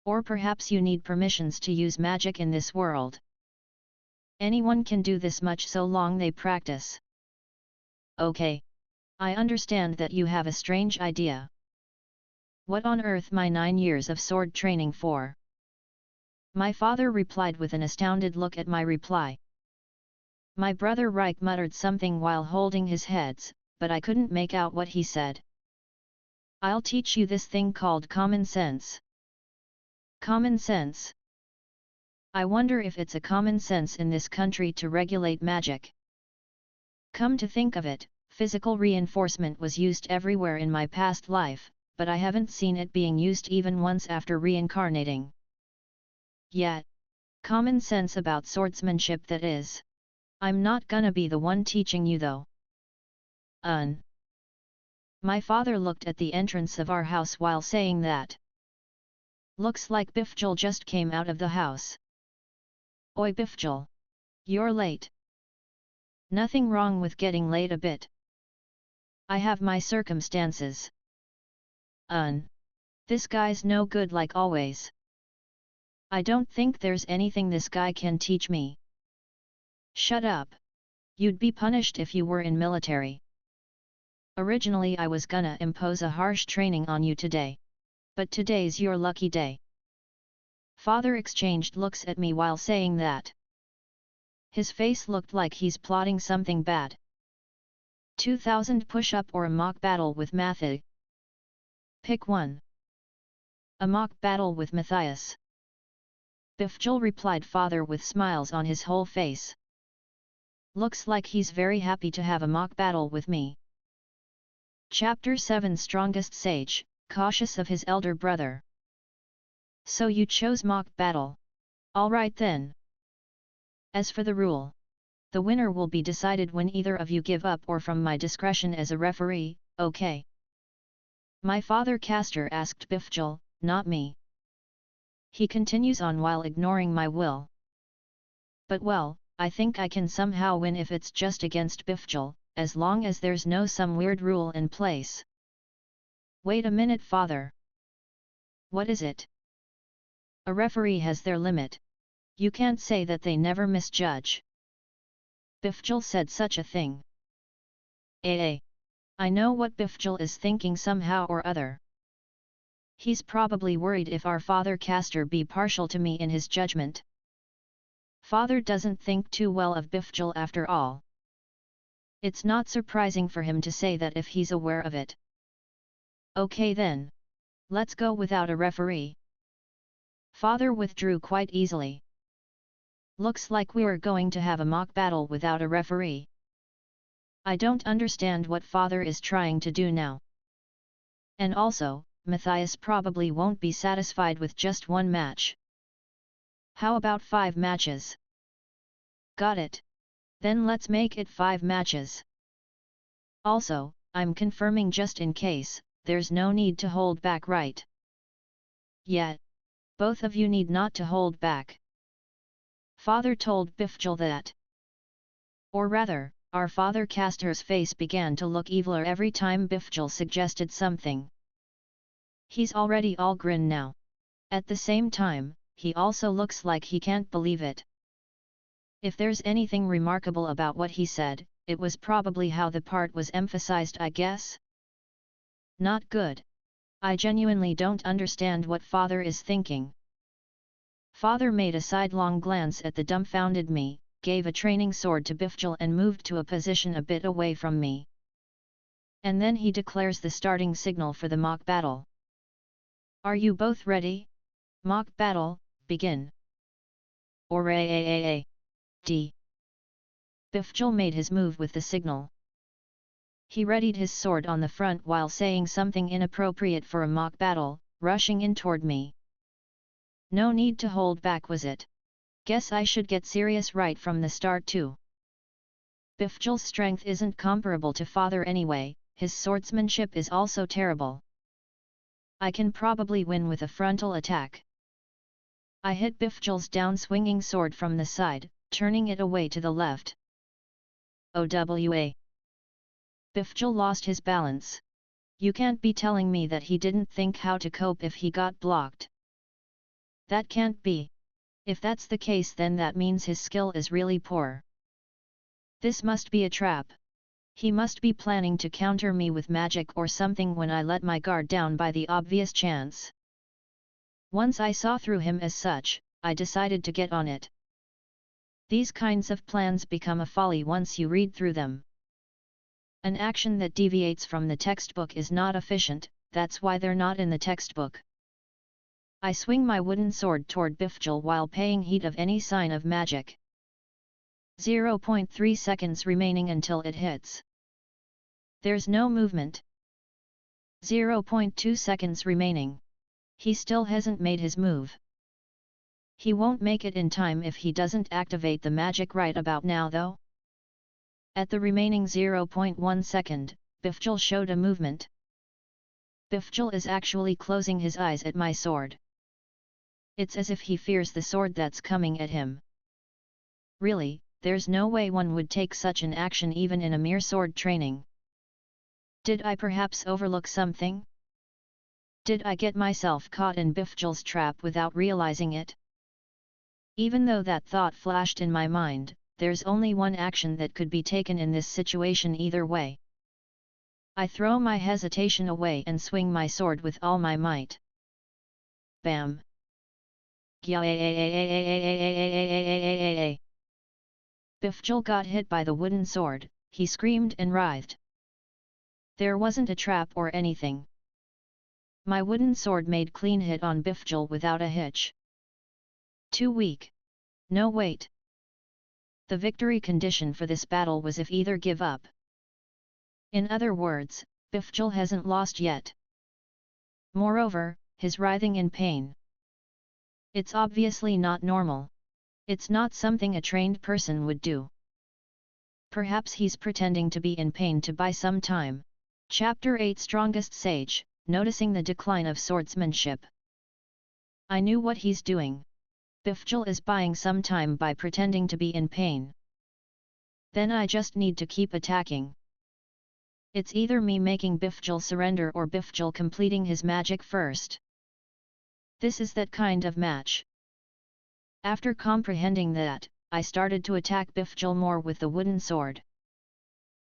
Speaker 1: Or perhaps you need permissions to use magic in this world. Anyone can do this much so long they practice. Okay. I understand that you have a strange idea. What on earth my 9 years of sword training for? My father replied with an astounded look at my reply. My brother Reich muttered something while holding his heads, but I couldn't make out what he said. I'll teach you this thing called common sense. Common sense? I wonder if it's a common sense in this country to regulate magic. Come to think of it, physical reinforcement was used everywhere in my past life, but I haven't seen it being used even once after reincarnating. Yet, common sense about swordsmanship that is. I'm not gonna be the one teaching you though. My father looked at the entrance of our house while saying that. Looks like Bifjul just came out of the house. Oi Bifjul! You're late. Nothing wrong with getting late a bit. I have my circumstances. This guy's no good like always. I don't think there's anything this guy can teach me. Shut up. You'd be punished if you were in military. Originally I was gonna impose a harsh training on you today. But today's your lucky day. Father exchanged looks at me while saying that. His face looked like he's plotting something bad. 2000 push-up or a mock battle with Matthew? Pick one. A mock battle with Matthias. Bifjul replied father with smiles on his whole face. Looks like he's very happy to have a mock battle with me. Chapter 7 Strongest Sage, cautious of his elder brother. So you chose mock battle. Alright then. As for the rule, the winner will be decided when either of you give up or from my discretion as a referee, okay? My father Castor asked Bifjul, not me. He continues on while ignoring my will. But well, I think I can somehow win if it's just against Bifjul, as long as there's no some weird rule in place. Wait a minute, father. What is it? A referee has their limit. You can't say that they never misjudge. Bifjul said such a thing. I know what Bifjul is thinking somehow or other. He's probably worried if our father Castor be partial to me in his judgment. Father doesn't think too well of Bifjul after all. It's not surprising for him to say that if he's aware of it. Okay then. Let's go without a referee. Father withdrew quite easily. Looks like we're going to have a mock battle without a referee. I don't understand what father is trying to do now. And also, Matthias probably won't be satisfied with just one match. How about 5 matches? Got it. Then let's make it 5 matches. Also, I'm confirming just in case, there's no need to hold back, right? Yeah. Both of you need not to hold back. Father told Bifjul that. Or rather, our father Castor's face began to look eviler every time Bifjul suggested something. He's already all grin now. At the same time, he also looks like he can't believe it. If there's anything remarkable about what he said, it was probably how the part was emphasized, I guess. Not good. I genuinely don't understand what father is thinking. Father made a sidelong glance at the dumbfounded me, gave a training sword to Bifjul and moved to a position a bit away from me. And then he declares the starting signal for the mock battle. Are you both ready? Mock battle, begin. Or D. Bifjul made his move with the signal. He readied his sword on the front while saying something inappropriate for a mock battle, rushing in toward me. No need to hold back, was it? Guess I should get serious right from the start too. Bifjul's strength isn't comparable to father anyway, his swordsmanship is also terrible. I can probably win with a frontal attack. I hit Bifjul's down-swinging sword from the side, turning it away to the left. OWA. Bifjul lost his balance. You can't be telling me that he didn't think how to cope if he got blocked. That can't be. If that's the case, then that means his skill is really poor. This must be a trap. He must be planning to counter me with magic or something when I let my guard down by the obvious chance. Once I saw through him as such, I decided to get on it. These kinds of plans become a folly once you read through them. An action that deviates from the textbook is not efficient, that's why they're not in the textbook. I swing my wooden sword toward Bifjul while paying heed of any sign of magic. 0.3 seconds remaining until it hits. There's no movement. 0.2 seconds remaining. He still hasn't made his move. He won't make it in time if he doesn't activate the magic right about now though. At the remaining 0.1 second, Bifjul showed a movement. Bifjul is actually closing his eyes at my sword. It's as if he fears the sword that's coming at him. Really, there's no way one would take such an action even in a mere sword training. Did I perhaps overlook something? Did I get myself caught in Bifjul's trap without realizing it? Even though that thought flashed in my mind, there's only one action that could be taken in this situation either way. I throw my hesitation away and swing my sword with all my might. Bam! Bifjul got hit by the wooden sword, he screamed and writhed. There wasn't a trap or anything. My wooden sword made clean hit on Bifjul without a hitch. Too weak. No wait. The victory condition for this battle was if either give up. In other words, Bifjul hasn't lost yet. Moreover, he's writhing in pain. It's obviously not normal. It's not something a trained person would do. Perhaps he's pretending to be in pain to buy some time. Chapter 8 Strongest Sage, Noticing the Decline of Swordsmanship. I knew what he's doing. Bifjul is buying some time by pretending to be in pain. Then I just need to keep attacking. It's either me making Bifjul surrender or Bifjul completing his magic first. This is that kind of match. After comprehending that, I started to attack Bifjul more with the wooden sword.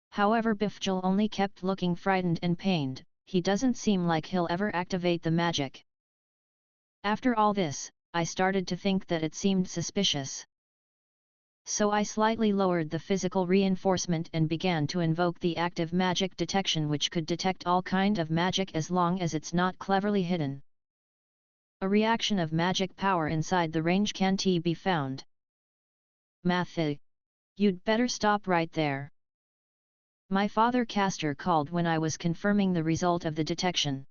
Speaker 1: However, Bifjul only kept looking frightened and pained. He doesn't seem like he'll ever activate the magic. After all this, I started to think that it seemed suspicious. So I slightly lowered the physical reinforcement and began to invoke the active magic detection, which could detect all kind of magic as long as it's not cleverly hidden. A reaction of magic power inside the range can be found. Matthew, you'd better stop right there. My father caster called when I was confirming the result of the detection.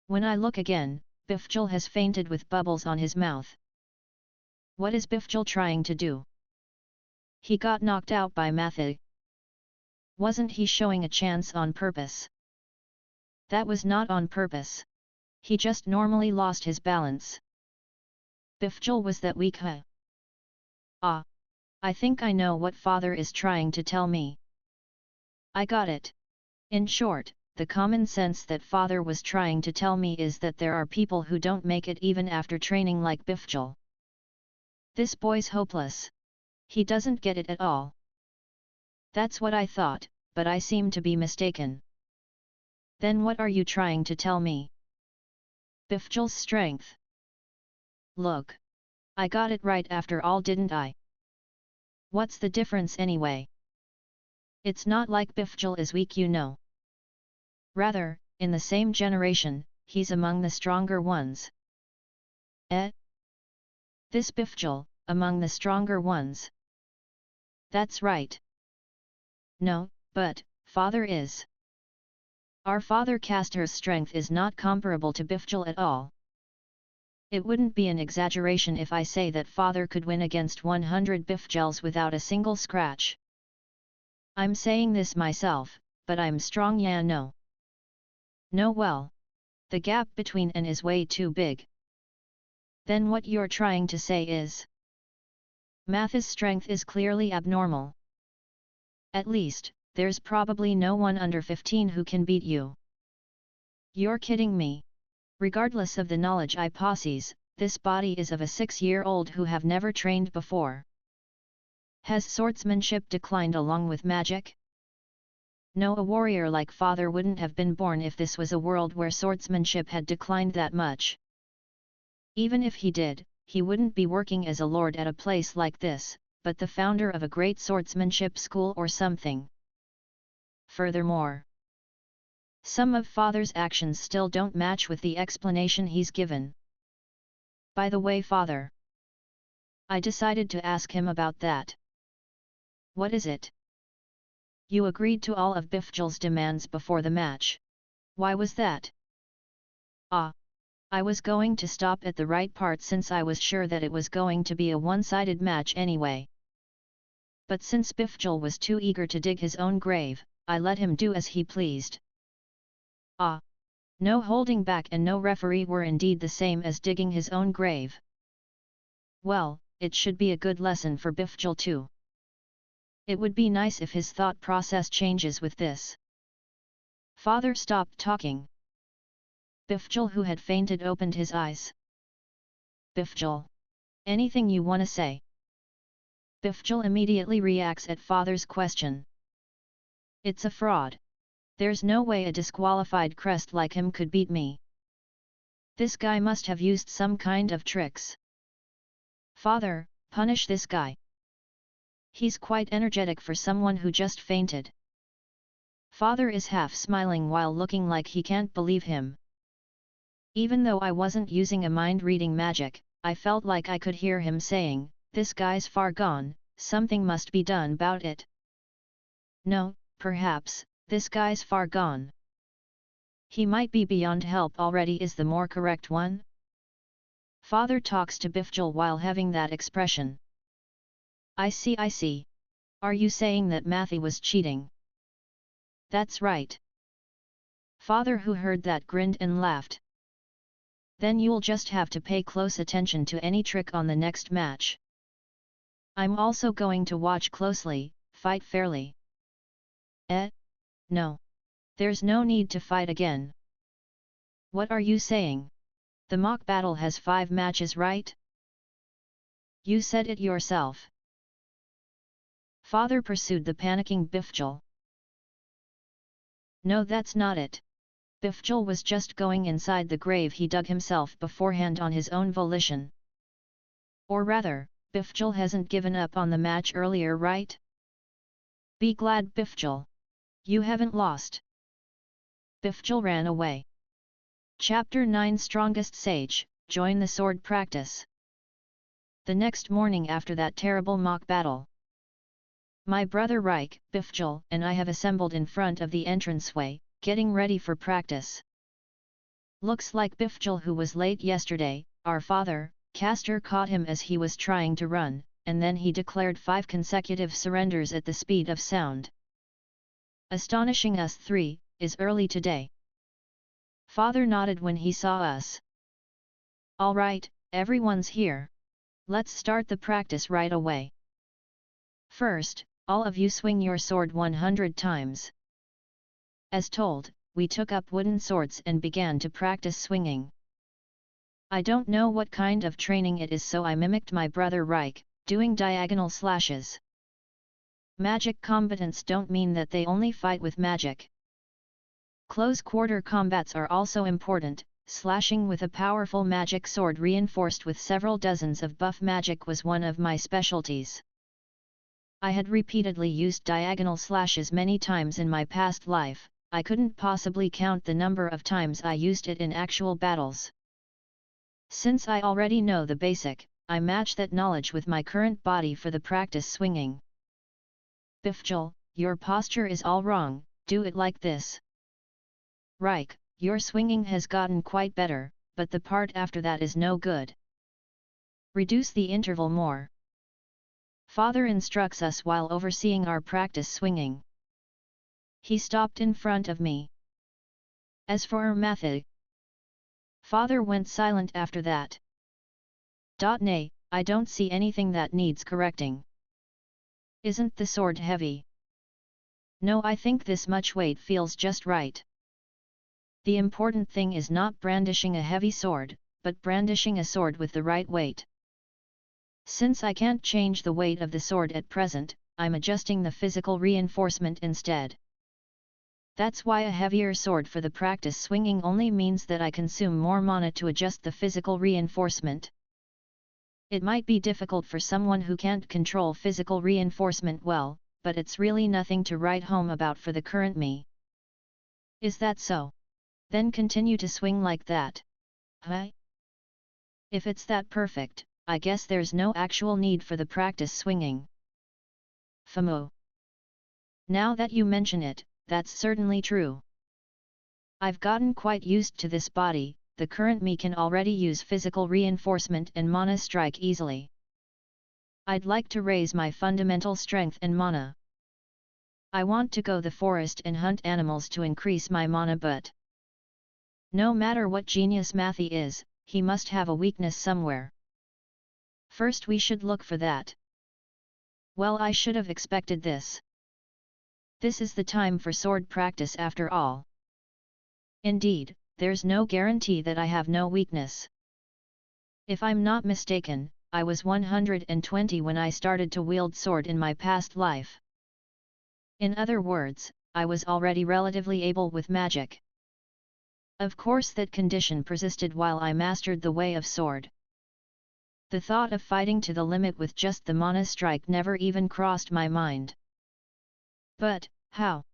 Speaker 1: When I look again, Bifjul has fainted with bubbles on his mouth. What is Bifjul trying to do? He got knocked out by Matthew. Wasn't he showing a chance on purpose? That was not on purpose. He just normally lost his balance. Bifjul was that weak, huh? Ah! I think I know what father is trying to tell me. I got it. In short, the common sense that father was trying to tell me is that there are people who don't make it even after training like Bifjul. This boy's hopeless. He doesn't get it at all. That's what I thought, but I seem to be mistaken. Then what are you trying to tell me? Bifjul's strength. Look. I got it right after all, didn't I? What's the difference anyway? It's not like Bifjul is weak, you know. Rather, in the same generation, he's among the stronger ones. Eh? This Bifjul, among the stronger ones. That's right. No, but, father is. Our father caster's strength is not comparable to Bifjul at all. It wouldn't be an exaggeration if I say that father could win against 100 Bifjuls without a single scratch. I'm saying this myself, but I'm strong, yeah, no. No, well. The gap between and is way too big. Then what you're trying to say is... Math's strength is clearly abnormal. At least, there's probably no one under 15 who can beat you. You're kidding me. Regardless of the knowledge I possess, this body is of a 6-year-old who have never trained before. Has swordsmanship declined along with magic? No, a warrior like father wouldn't have been born if this was a world where swordsmanship had declined that much. Even if he did, he wouldn't be working as a lord at a place like this, but the founder of a great swordsmanship school or something. Furthermore, some of father's actions still don't match with the explanation he's given. By the way, father, I decided to ask him about that. What is it? You agreed to all of Bifjul's demands before the match. Why was that? Ah! I was going to stop at the right part since I was sure that it was going to be a one-sided match anyway. But since Bifjul was too eager to dig his own grave, I let him do as he pleased. Ah! No holding back and no referee were indeed the same as digging his own grave. Well, it should be a good lesson for Bifjul too. It would be nice if his thought process changes with this. Father stopped talking. Bifjul, who had fainted, opened his eyes. Bifjul, anything you wanna say? Bifjul immediately reacts at father's question. It's a fraud. There's no way a disqualified Crest like him could beat me. This guy must have used some kind of tricks. Father, punish this guy. He's quite energetic for someone who just fainted. Father is half smiling while looking like he can't believe him. Even though I wasn't using a mind-reading magic, I felt like I could hear him saying, "This guy's far gone, something must be done about it." No, perhaps, "This guy's far gone. He might be beyond help already" is the more correct one. Father talks to Bifjul while having that expression. I see. Are you saying that Matthew was cheating? That's right. Father, who heard that, grinned and laughed. Then you'll just have to pay close attention to any trick on the next match. I'm also going to watch closely, fight fairly. No. There's no need to fight again. What are you saying? The mock battle has 5 matches, right? You said it yourself. Father pursued the panicking Bifjul. No, that's not it. Bifjul was just going inside the grave he dug himself beforehand on his own volition. Or rather, Bifjul hasn't given up on the match earlier, right? Be glad, Bifjul. You haven't lost. Bifjul ran away. Chapter 9 Strongest Sage, Join the Sword Practice. The next morning after that terrible mock battle, my brother Reich, Bifjul, and I have assembled in front of the entranceway, getting ready for practice. Looks like Bifjul, who was late yesterday, our father, Castor, caught him as he was trying to run, and then he declared 5 consecutive surrenders at the speed of sound. Astonishing us 3, is early today. Father nodded when he saw us. All right, everyone's here. Let's start the practice right away. First, all of you swing your sword 100 times. As told, we took up wooden swords and began to practice swinging. I don't know what kind of training it is, so I mimicked my brother Reich, doing diagonal slashes. Magic combatants don't mean that they only fight with magic. Close-quarter combats are also important. Slashing with a powerful magic sword reinforced with several dozens of buff magic was one of my specialties. I had repeatedly used diagonal slashes many times in my past life. I couldn't possibly count the number of times I used it in actual battles. Since I already know the basic, I match that knowledge with my current body for the practice swinging. Bifjul, your posture is all wrong, do it like this. Reich, your swinging has gotten quite better, but the part after that is no good. Reduce the interval more. Father instructs us while overseeing our practice swinging. He stopped in front of me. As for our method, Father went silent after that. Nay, I don't see anything that needs correcting. Isn't the sword heavy? No, I think this much weight feels just right. The important thing is not brandishing a heavy sword, but brandishing a sword with the right weight. Since I can't change the weight of the sword at present, I'm adjusting the physical reinforcement instead. That's why a heavier sword for the practice swinging only means that I consume more mana to adjust the physical reinforcement. It might be difficult for someone who can't control physical reinforcement well, but it's really nothing to write home about for the current me. Is that so? Then continue to swing like that. Huh? If it's that perfect, I guess there's no actual need for the practice swinging. FMO. Now that you mention it, that's certainly true. I've gotten quite used to this body. The current me can already use physical reinforcement and mana strike easily. I'd like to raise my fundamental strength and mana. I want to go the forest and hunt animals to increase my mana, but no matter what genius Matthew is, he must have a weakness somewhere. First we should look for that. Well, I should have expected this. This is the time for sword practice after all. Indeed, there's no guarantee that I have no weakness. If I'm not mistaken, I was 120 when I started to wield sword in my past life. In other words, I was already relatively able with magic. Of course that condition persisted while I mastered the way of sword. The thought of fighting to the limit with just the mana strike never even crossed my mind. But, how?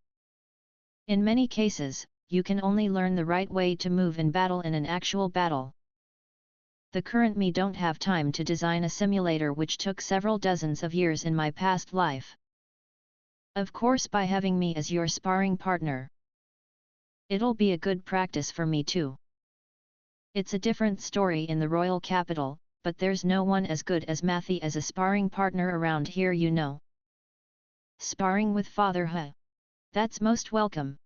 Speaker 1: In many cases, you can only learn the right way to move in battle in an actual battle. The current me don't have time to design a simulator, which took several dozens of years in my past life. Of course, by having me as your sparring partner, it'll be a good practice for me too. It's a different story in the royal capital, but there's no one as good as Matthew as a sparring partner around here, you know. Sparring with Father, huh? That's most welcome.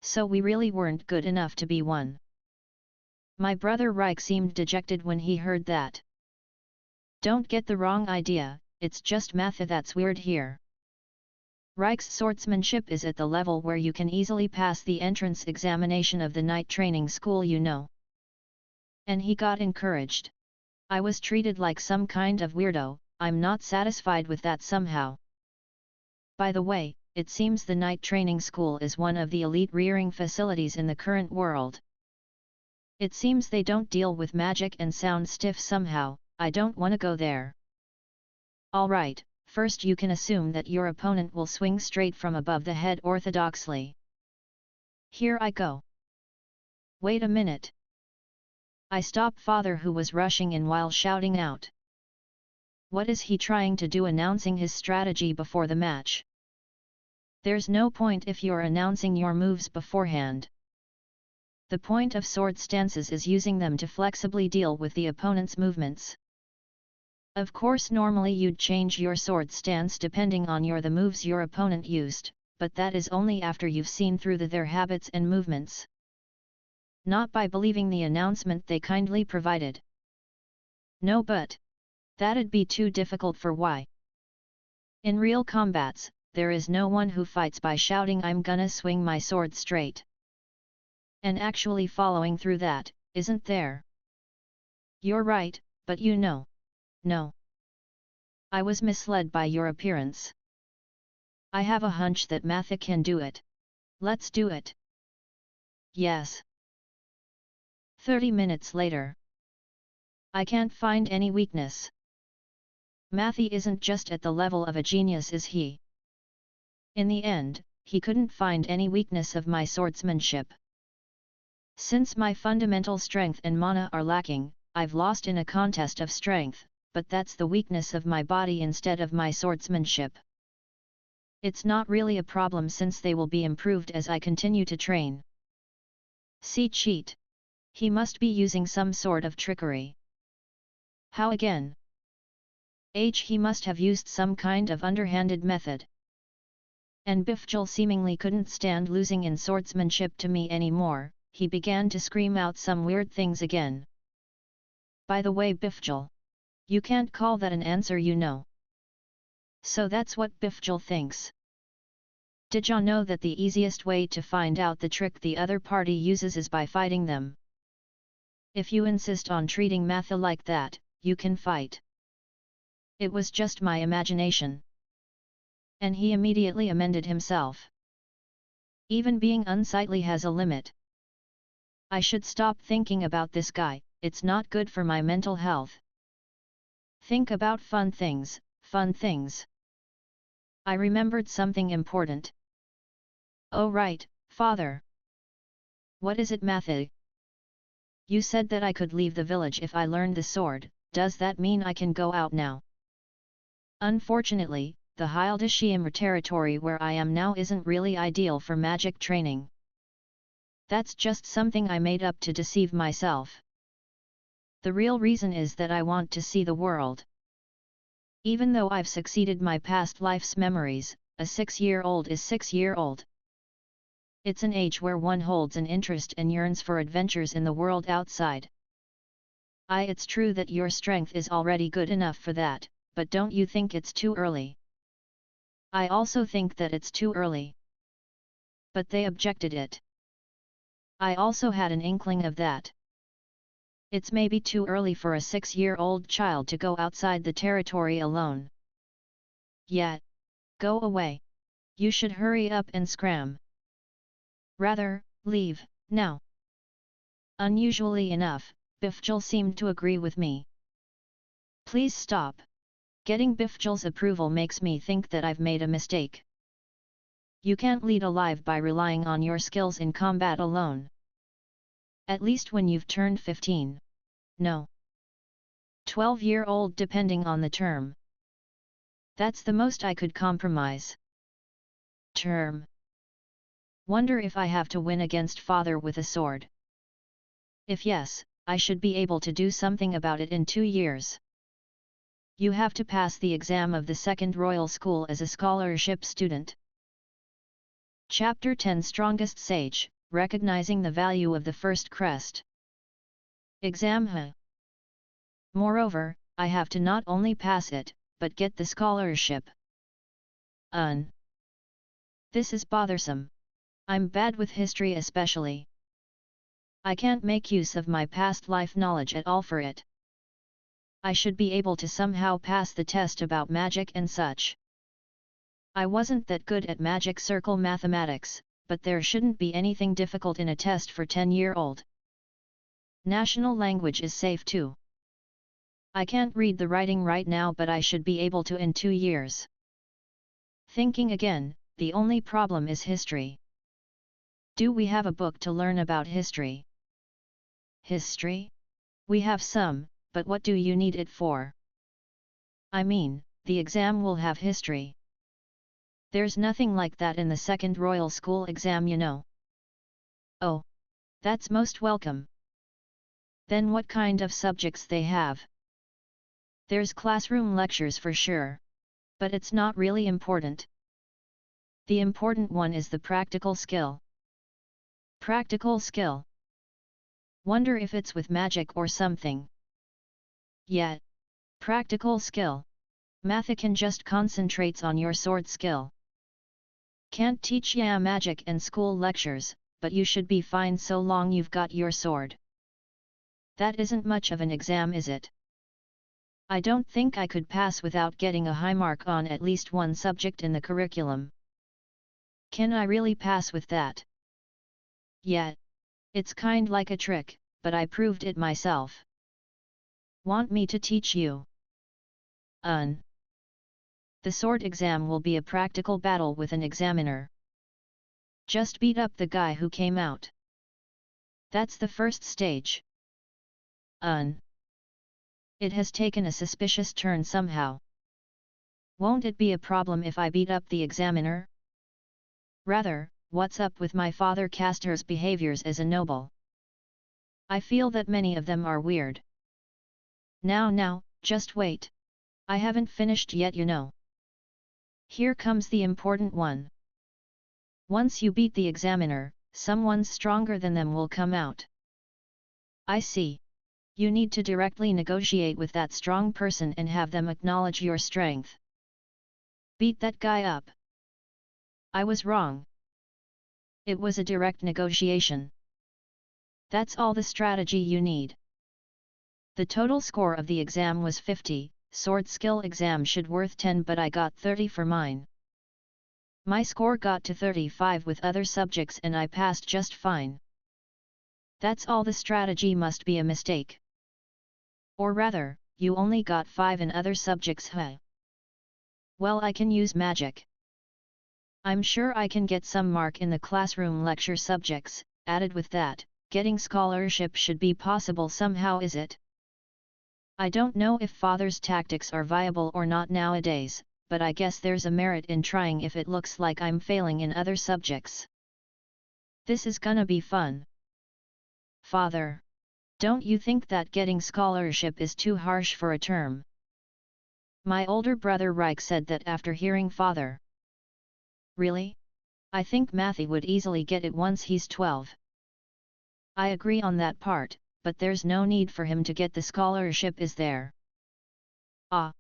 Speaker 1: So we really weren't good enough to be one. My brother Reich seemed dejected when he heard that. Don't get the wrong idea, it's just math that's weird here. Reich's swordsmanship is at the level where you can easily pass the entrance examination of the night training school, you know. And he got encouraged. I was treated like some kind of weirdo. I'm not satisfied with that somehow. By the way, it seems the night training school is one of the elite rearing facilities in the current world. It seems they don't deal with magic and sound stiff somehow. I don't want to go there. Alright, first you can assume that your opponent will swing straight from above the head orthodoxly. Here I go. Wait a minute. I stopped father, who was rushing in while shouting out. What is he trying to do, announcing his strategy before the match? There's no point if you're announcing your moves beforehand. The point of sword stances is using them to flexibly deal with the opponent's movements. Of course, normally you'd change your sword stance depending on the moves your opponent used, but that is only after you've seen through their habits and movements. Not by believing the announcement they kindly provided. No, but that'd be too difficult for why. In real combats, there is no one who fights by shouting "I'm gonna swing my sword straight" and actually following through that, isn't there? You're right, but no. I was misled by your appearance. I have a hunch that Matha can do it. Let's do it. Yes. 30 minutes later. I can't find any weakness. Matthew isn't just at the level of a genius, is he? In the end, he couldn't find any weakness of my swordsmanship. Since my fundamental strength and mana are lacking, I've lost in a contest of strength, but that's the weakness of my body instead of my swordsmanship. It's not really a problem since they will be improved as I continue to train. See cheat. He must be using some sort of trickery. How again? He must have used some kind of underhanded method. And Bifjul seemingly couldn't stand losing in swordsmanship to me anymore. He began to scream out some weird things again. By the way, Bifjul, you can't call that an answer, you know. So that's what Bifjul thinks. Did ya know that the easiest way to find out the trick the other party uses is by fighting them? If you insist on treating Matha like that, you can fight. It was just my imagination. And he immediately amended himself. Even being unsightly has a limit. I should stop thinking about this guy, it's not good for my mental health. Think about fun things, fun things. I remembered something important. Oh right, father. What is it, Matthew? You said that I could leave the village if I learned the sword. Does that mean I can go out now? Unfortunately, the Hildesheim territory where I am now isn't really ideal for magic training. That's just something I made up to deceive myself. The real reason is that I want to see the world. Even though I've succeeded my past life's memories, a 6-year-old is 6-year-old. It's an age where one holds an interest and yearns for adventures in the world outside. It's true that your strength is already good enough for that, but don't you think it's too early? I also think that it's too early. But they objected it. I also had an inkling of that. It's maybe too early for a 6-year-old child to go outside the territory alone. Yeah. Go away. You should hurry up and scram. Rather, leave, now. Unusually enough, Bifjul seemed to agree with me. Please stop. Getting Bifjul's approval makes me think that I've made a mistake. You can't lead a life by relying on your skills in combat alone. At least when you've turned 15. No. 12-year-old depending on the term. That's the most I could compromise. Term. Wonder if I have to win against father with a sword. If yes, I should be able to do something about it in 2 years. You have to pass the exam of the Second Royal School as a scholarship student. Chapter 10 Strongest Sage, Recognizing the Value of the First Crest. Exam huh? Moreover, I have to not only pass it, but get the scholarship. This is bothersome. I'm bad with history especially. I can't make use of my past life knowledge at all for it. I should be able to somehow pass the test about magic and such. I wasn't that good at magic circle mathematics, but there shouldn't be anything difficult in a test for 10-year-old. National language is safe too. I can't read the writing right now, but I should be able to in 2 years. Thinking again, the only problem is history. Do we have a book to learn about history? History? We have some, but what do you need it for? I mean, the exam will have history. There's nothing like that in the second Royal School exam, you know. Oh, that's most welcome. Then what kind of subjects they have? There's classroom lectures for sure. But it's not really important. The important one is the practical skill. Practical skill. Wonder if it's with magic or something. Yeah. Practical skill. Math can just concentrates on your sword skill. Can't teach ya magic and school lectures, but you should be fine so long you've got your sword. That isn't much of an exam, is it? I don't think I could pass without getting a high mark on at least one subject in the curriculum. Can I really pass with that? Yeah. It's kind like a trick, but I proved it myself. Want me to teach you? The sword exam will be a practical battle with an examiner. Just beat up the guy who came out. That's the first stage. It has taken a suspicious turn somehow. Won't it be a problem if I beat up the examiner? Rather, what's up with my father Castor's behaviors as a noble? I feel that many of them are weird. Now, just wait. I haven't finished yet, you know. Here comes the important one. Once you beat the examiner, someone stronger than them will come out. I see. You need to directly negotiate with that strong person and have them acknowledge your strength. Beat that guy up. I was wrong. It was a direct negotiation. That's all the strategy you need. The total score of the exam was 50, sword skill exam should worth 10, but I got 30 for mine. My score got to 35 with other subjects and I passed just fine. That's all the strategy must be a mistake. Or rather, you only got 5 in other subjects, huh? Well, I can use magic. I'm sure I can get some mark in the classroom lecture subjects. Added with that, getting scholarship should be possible somehow, is it? I don't know if father's tactics are viable or not nowadays, but I guess there's a merit in trying if it looks like I'm failing in other subjects. This is gonna be fun. Father, don't you think that getting scholarship is too harsh for a term? My older brother Reich said that after hearing father. Really? I think Matthew would easily get it once he's 12. I agree on that part, but there's no need for him to get the scholarship, is there? Ah.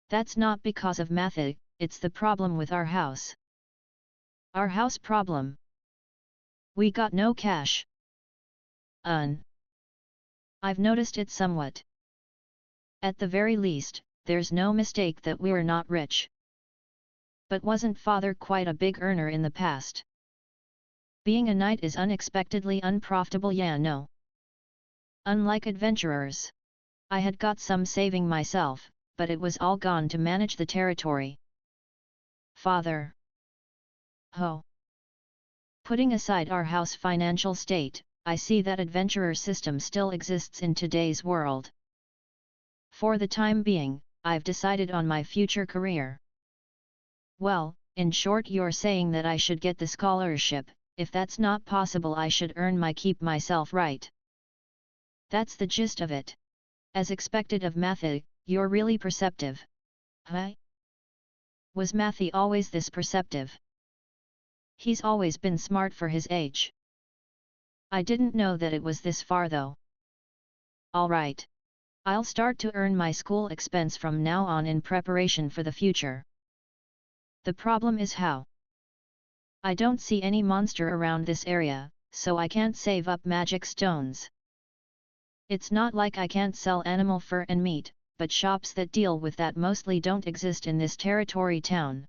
Speaker 1: That's not because of Matthew, it's the problem with our house. Our house problem? We got no cash. I've noticed it somewhat. At the very least, there's no mistake that we're not rich. But wasn't father quite a big earner in the past? Being a knight is unexpectedly unprofitable, yeah, no. Unlike adventurers. I had got some saving myself, but it was all gone to manage the territory. Father. Ho. Putting aside our house financial state, I see that adventurer system still exists in today's world. For the time being, I've decided on my future career. Well, in short, you're saying that I should get the scholarship. If that's not possible, I should earn my keep myself, right? That's the gist of it. As expected of Matthew, you're really perceptive. Huh? Was Matthew always this perceptive? He's always been smart for his age. I didn't know that it was this far though. alright. I'll start to earn my school expense from now on in preparation for the future. The problem is how. I don't see any monster around this area, so I can't save up magic stones. It's not like I can't sell animal fur and meat, but shops that deal with that mostly don't exist in this territory town.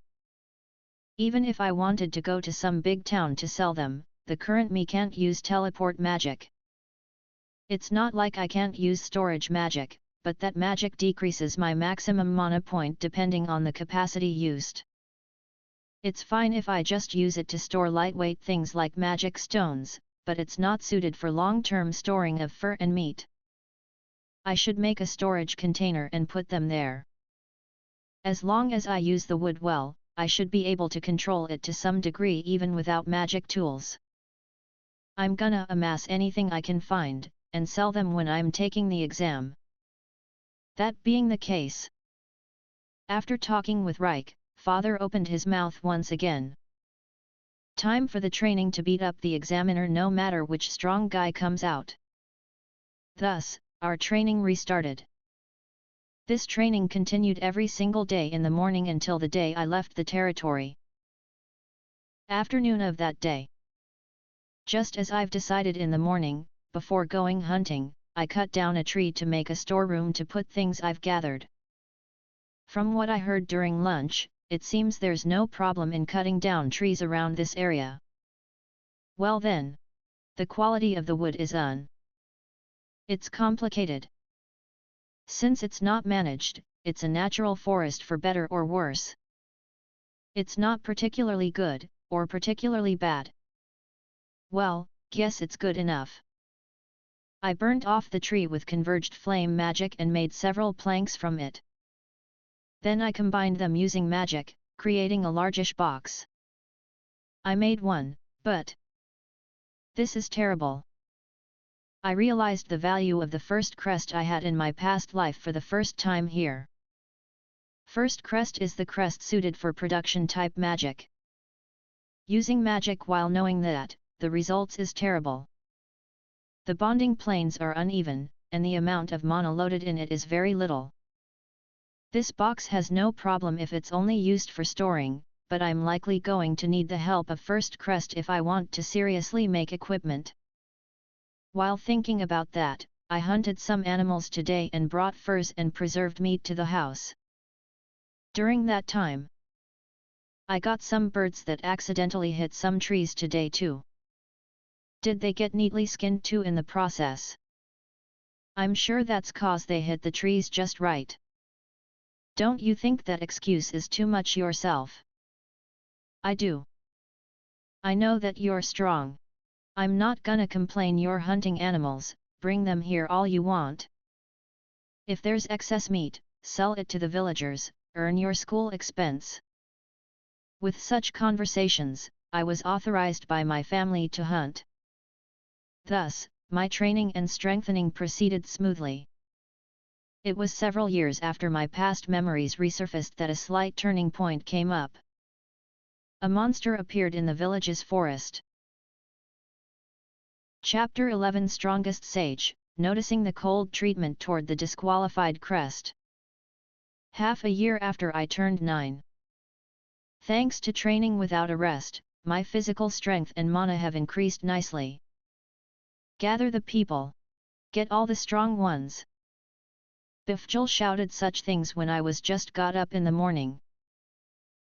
Speaker 1: Even if I wanted to go to some big town to sell them, the current me can't use teleport magic. It's not like I can't use storage magic, but that magic decreases my maximum mana point depending on the capacity used. It's fine if I just use it to store lightweight things like magic stones, but it's not suited for long-term storing of fur and meat. I should make a storage container and put them there. As long as I use the wood well, I should be able to control it to some degree even without magic tools. I'm gonna amass anything I can find, and sell them when I'm taking the exam. That being the case. After talking with Reich, Father opened his mouth once again. Time for the training to beat up the examiner no matter which strong guy comes out. Thus, our training restarted. This training continued every single day in the morning until the day I left the territory. Afternoon of that day. Just as I've decided in the morning, before going hunting, I cut down a tree to make a storeroom to put things I've gathered. From what I heard during lunch, it seems there's no problem in cutting down trees around this area. Well then. The quality of the wood is It's complicated. Since it's not managed, it's a natural forest for better or worse. It's not particularly good, or particularly bad. Well, guess it's good enough. I burnt off the tree with converged flame magic and made several planks from it. Then I combined them using magic, creating a largish box. I made one, but this is terrible. I realized the value of the first crest I had in my past life for the first time here. First crest is the crest suited for production type magic. Using magic while knowing that, the results is terrible. The bonding planes are uneven, and the amount of mana loaded in it is very little. This box has no problem if it's only used for storing, but I'm likely going to need the help of First Crest if I want to seriously make equipment. While thinking about that, I hunted some animals today and brought furs and preserved meat to the house. During that time, I got some birds that accidentally hit some trees today too. Did they get neatly skinned too in the process? I'm sure that's cause they hit the trees just right. Don't you think that excuse is too much yourself? I do. I know that you're strong. I'm not gonna complain you're hunting animals, bring them here all you want. If there's excess meat, sell it to the villagers, earn your school expense. With such conversations, I was authorized by my family to hunt. Thus, my training and strengthening proceeded smoothly. It was several years after my past memories resurfaced that a slight turning point came up. A monster appeared in the village's forest. Chapter 11 Strongest Sage, noticing the cold treatment toward the disqualified Crest. Half a year after I turned 9. Thanks to training without a rest, my physical strength and mana have increased nicely. Gather the people. Get all the strong ones. Bifjul shouted such things when I was just got up in the morning.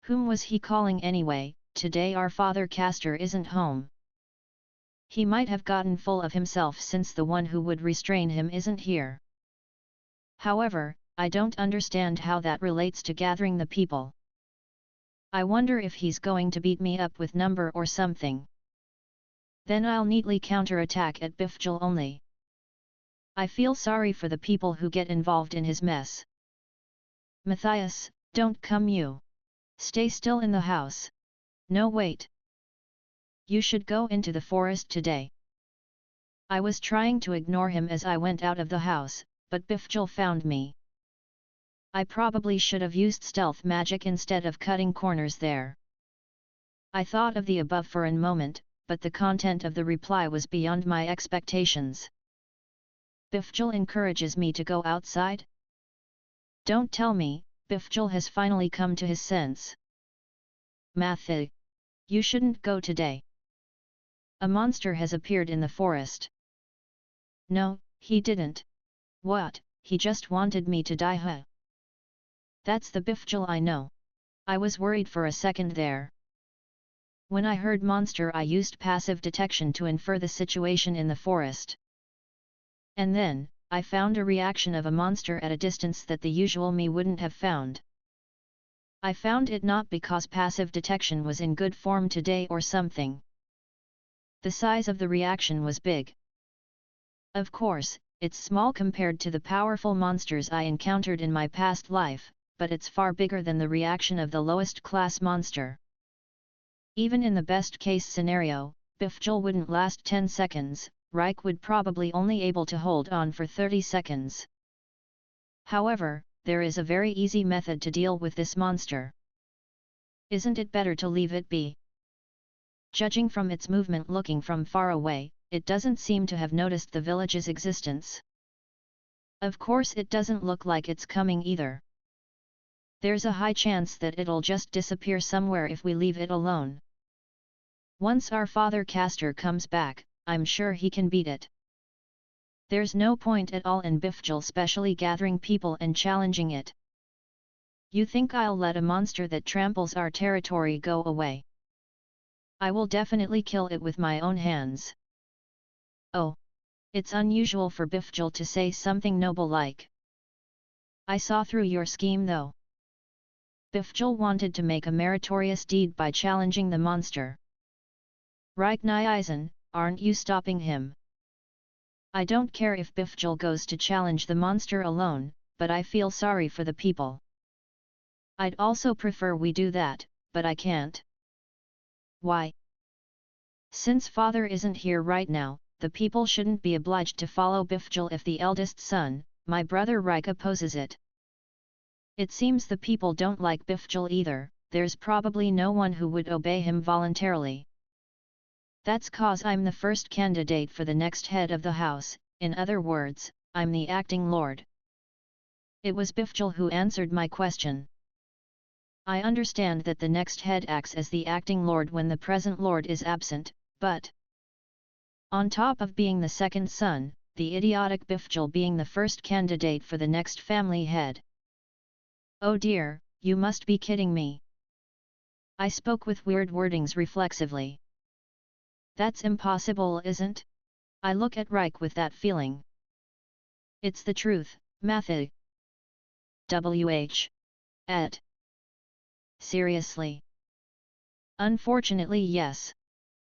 Speaker 1: Whom was he calling anyway? Today our father Castor isn't home. He might have gotten full of himself since the one who would restrain him isn't here. However, I don't understand how that relates to gathering the people. I wonder if he's going to beat me up with number or something. Then I'll neatly counterattack at Bifjul only. I feel sorry for the people who get involved in his mess. Matthias, don't come you. Stay still in the house. No wait. You should go into the forest today. I was trying to ignore him as I went out of the house, but Bifjul found me. I probably should have used stealth magic instead of cutting corners there. I thought of the above for a moment, but the content of the reply was beyond my expectations. Bifjul encourages me to go outside? Don't tell me, Bifjul has finally come to his sense. Matthew, you shouldn't go today. A monster has appeared in the forest. No, he didn't. What, he just wanted me to die, huh? That's the Bifjul I know. I was worried for a second there. When I heard monster, I used passive detection to infer the situation in the forest. And then, I found a reaction of a monster at a distance that the usual me wouldn't have found. I found it not because passive detection was in good form today or something. The size of the reaction was big. Of course, it's small compared to the powerful monsters I encountered in my past life, but it's far bigger than the reaction of the lowest class monster. Even in the best case scenario, Bifjul wouldn't last 10 seconds, Reich would probably only able to hold on for 30 seconds. However, there is a very easy method to deal with this monster. Isn't it better to leave it be? Judging from its movement looking from far away, it doesn't seem to have noticed the village's existence. Of course it doesn't look like it's coming either. There's a high chance that it'll just disappear somewhere if we leave it alone. Once our father Castor comes back, I'm sure he can beat it. There's no point at all in Bifjul specially gathering people and challenging it. You think I'll let a monster that tramples our territory go away? I will definitely kill it with my own hands. Oh! It's unusual for Bifjul to say something noble like. I saw through your scheme though. Bifjul wanted to make a meritorious deed by challenging the monster. Right Nyeisen, aren't you stopping him? I don't care if Bifjul goes to challenge the monster alone, but I feel sorry for the people. I'd also prefer we do that, but I can't. Why? Since father isn't here right now, the people shouldn't be obliged to follow Bifjul if the eldest son, my brother Reich, opposes it. It seems the people don't like Bifjul either, there's probably no one who would obey him voluntarily. That's cause I'm the first candidate for the next head of the house, in other words, I'm the acting lord. It was Bifjul who answered my question. I understand that the next head acts as the acting lord when the present lord is absent, but on top of being the second son, the idiotic Bifjul being the first candidate for the next family head. Oh dear, you must be kidding me. I spoke with weird wordings reflexively. That's impossible, isn't? I look at Reich with that feeling. It's the truth, Matthew. Et. Seriously? Unfortunately, yes.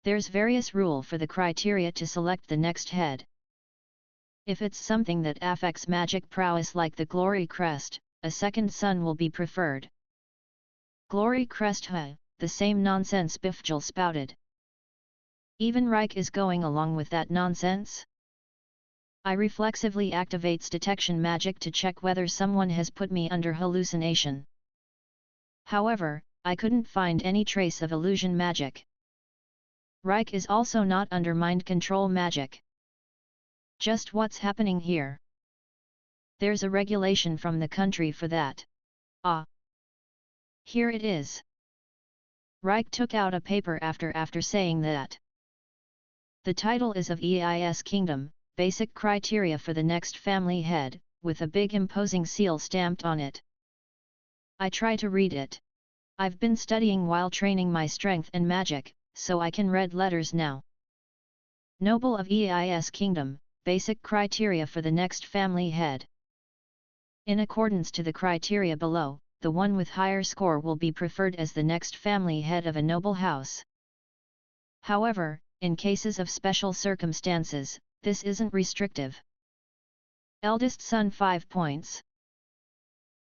Speaker 1: There's various rule for the criteria to select the next head. If it's something that affects magic prowess like the Glory Crest, a second son will be preferred. Glory Crest, huh? The same nonsense Bifjul spouted. Even Reich is going along with that nonsense? I reflexively activates detection magic to check whether someone has put me under hallucination. However, I couldn't find any trace of illusion magic. Reich is also not under mind control magic. Just what's happening here? There's a regulation from the country for that. Ah! Here it is. Reich took out a paper after saying that. The title is of EIS Kingdom, Basic Criteria for the Next Family Head, with a big imposing seal stamped on it. I try to read it. I've been studying while training my strength and magic, so I can read letters now. Noble of EIS Kingdom, Basic Criteria for the Next Family Head. In accordance to the criteria below, the one with higher score will be preferred as the next family head of a noble house. However, in cases of special circumstances, this isn't restrictive. Eldest son 5 points.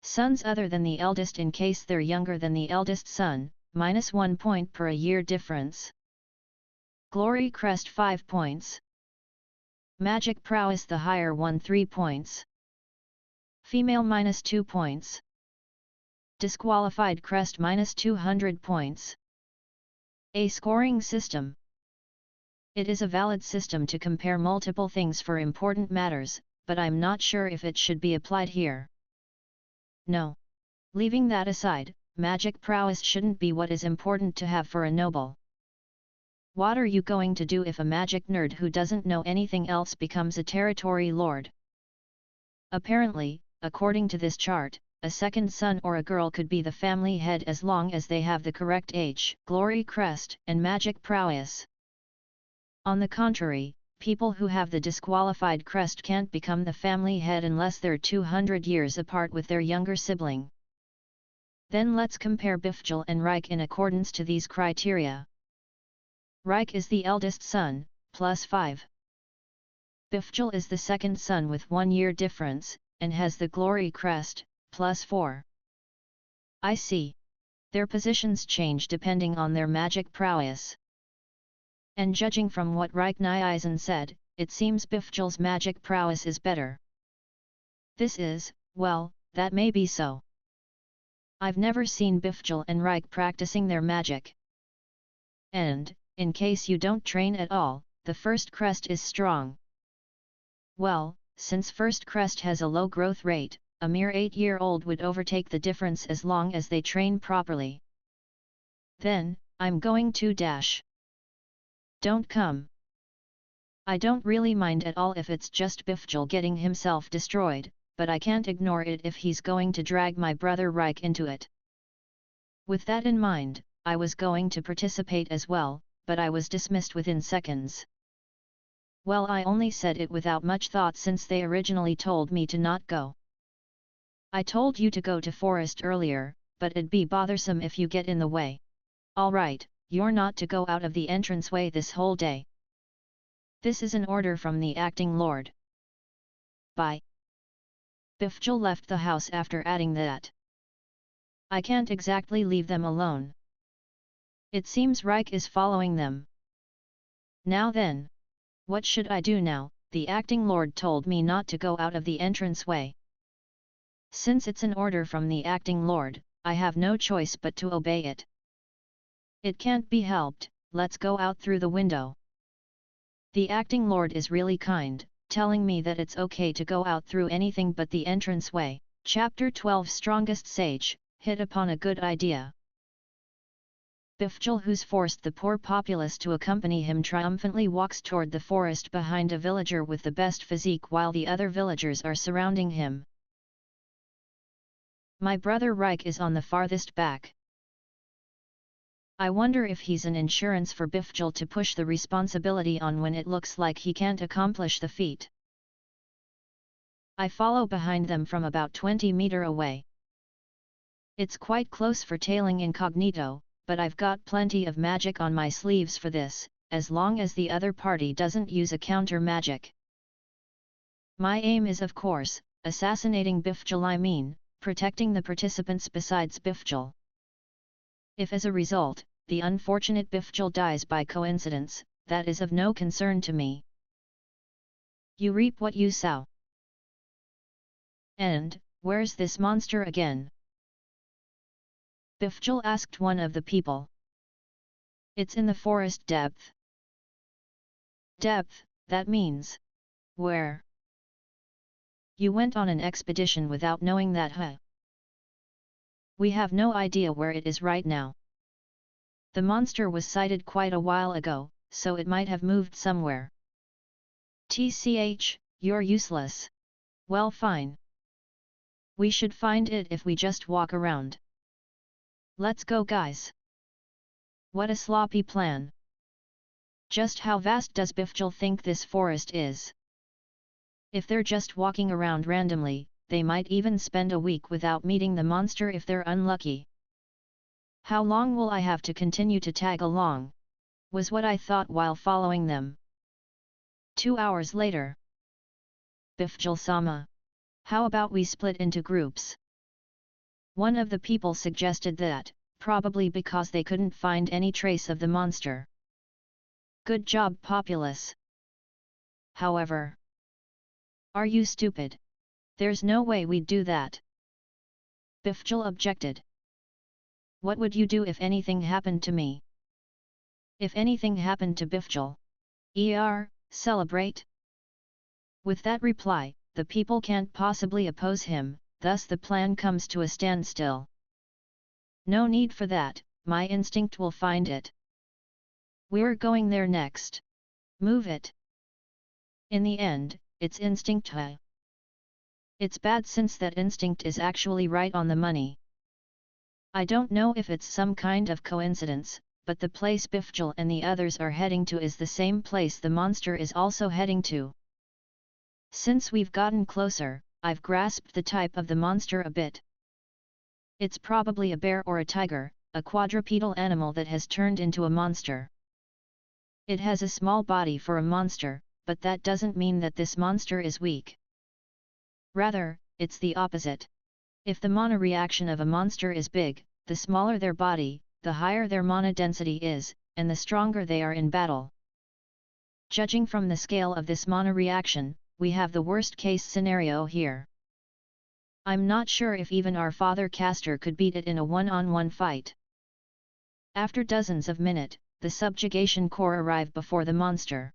Speaker 1: Sons other than the eldest in case they're younger than the eldest son, -1 point per a year difference. Glory Crest 5 points. Magic Prowess the higher one 3 points. Female -2 points. Disqualified Crest -200 points. A scoring system. It is a valid system to compare multiple things for important matters, but I'm not sure if it should be applied here. No. Leaving that aside, magic prowess shouldn't be what is important to have for a noble. What are you going to do if a magic nerd who doesn't know anything else becomes a territory lord? Apparently, according to this chart, a second son or a girl could be the family head as long as they have the correct age, glory crest, and magic prowess. On the contrary, people who have the disqualified crest can't become the family head unless they're 200 years apart with their younger sibling. Then let's compare Bifjul and Reich in accordance to these criteria. Reich is the eldest son, +5. Bifjul is the second son with 1 year difference, and has the glory crest, +4. I see. Their positions change depending on their magic prowess. And judging from what Reich Nyeisen said, it seems Bifjul's magic prowess is better. This is, well, that may be so. I've never seen Bifjul and Reich practicing their magic. And, in case you don't train at all, the first crest is strong. Well, since first crest has a low growth rate, a mere 8-year-old would overtake the difference as long as they train properly. Then, I'm going to dash. Don't come. I don't really mind at all if it's just Bifjul getting himself destroyed, but I can't ignore it if he's going to drag my brother Reich into it. With that in mind, I was going to participate as well, but I was dismissed within seconds. Well, I only said it without much thought since they originally told me to not go. I told you to go to forest earlier, but it'd be bothersome if you get in the way. Alright, you're not to go out of the entranceway this whole day. This is an order from the acting lord. Bye. Bifjul left the house after adding that. I can't exactly leave them alone. It seems Reich is following them. Now then. What should I do now? The acting lord told me not to go out of the entranceway. Since it's an order from the acting lord, I have no choice but to obey it. It can't be helped, let's go out through the window. The acting lord is really kind, telling me that it's okay to go out through anything but the entranceway. Chapter 12 Strongest Sage, hit upon a good idea. Bifjul, who's forced the poor populace to accompany him, triumphantly walks toward the forest behind a villager with the best physique while the other villagers are surrounding him. My brother Reich is on the farthest back. I wonder if he's an insurance for Bifjul to push the responsibility on when it looks like he can't accomplish the feat. I follow behind them from about 20 meters away. It's quite close for tailing incognito, but I've got plenty of magic on my sleeves for this, as long as the other party doesn't use a counter magic. My aim is, of course, assassinating Bifjul, I mean, protecting the participants besides Bifjul. If as a result, the unfortunate Bifjul dies by coincidence, that is of no concern to me. You reap what you sow. And, where's this monster again? Bifjul asked one of the people. It's in the forest depth. Depth, that means. Where? You went on an expedition without knowing that, huh? We have no idea where it is right now. The monster was sighted quite a while ago, so it might have moved somewhere. TCH, you're useless. Well, fine. We should find it if we just walk around. Let's go, guys. What a sloppy plan. Just how vast does Bifjul think this forest is? If they're just walking around randomly, they might even spend a week without meeting the monster if they're unlucky. How long will I have to continue to tag along? Was what I thought while following them. 2 hours later. Bifjul-sama. How about we split into groups? One of the people suggested that, probably because they couldn't find any trace of the monster. Good job, populace. However. Are you stupid? There's no way we'd do that. Bifjul objected. What would you do if anything happened to me? If anything happened to Bifjul? Celebrate? With that reply, the people can't possibly oppose him, thus the plan comes to a standstill. No need for that, my instinct will find it. We're going there next. Move it. In the end, it's instinct. It's bad since that instinct is actually right on the money. I don't know if it's some kind of coincidence, but the place Bifjul and the others are heading to is the same place the monster is also heading to. Since we've gotten closer, I've grasped the type of the monster a bit. It's probably a bear or a tiger, a quadrupedal animal that has turned into a monster. It has a small body for a monster, but that doesn't mean that this monster is weak. Rather, it's the opposite. If the mana reaction of a monster is big, the smaller their body, the higher their mana density is, and the stronger they are in battle. Judging from the scale of this mana reaction, we have the worst case scenario here. I'm not sure if even our father caster could beat it in a one-on-one fight. After dozens of minutes, the subjugation corps arrive before the monster.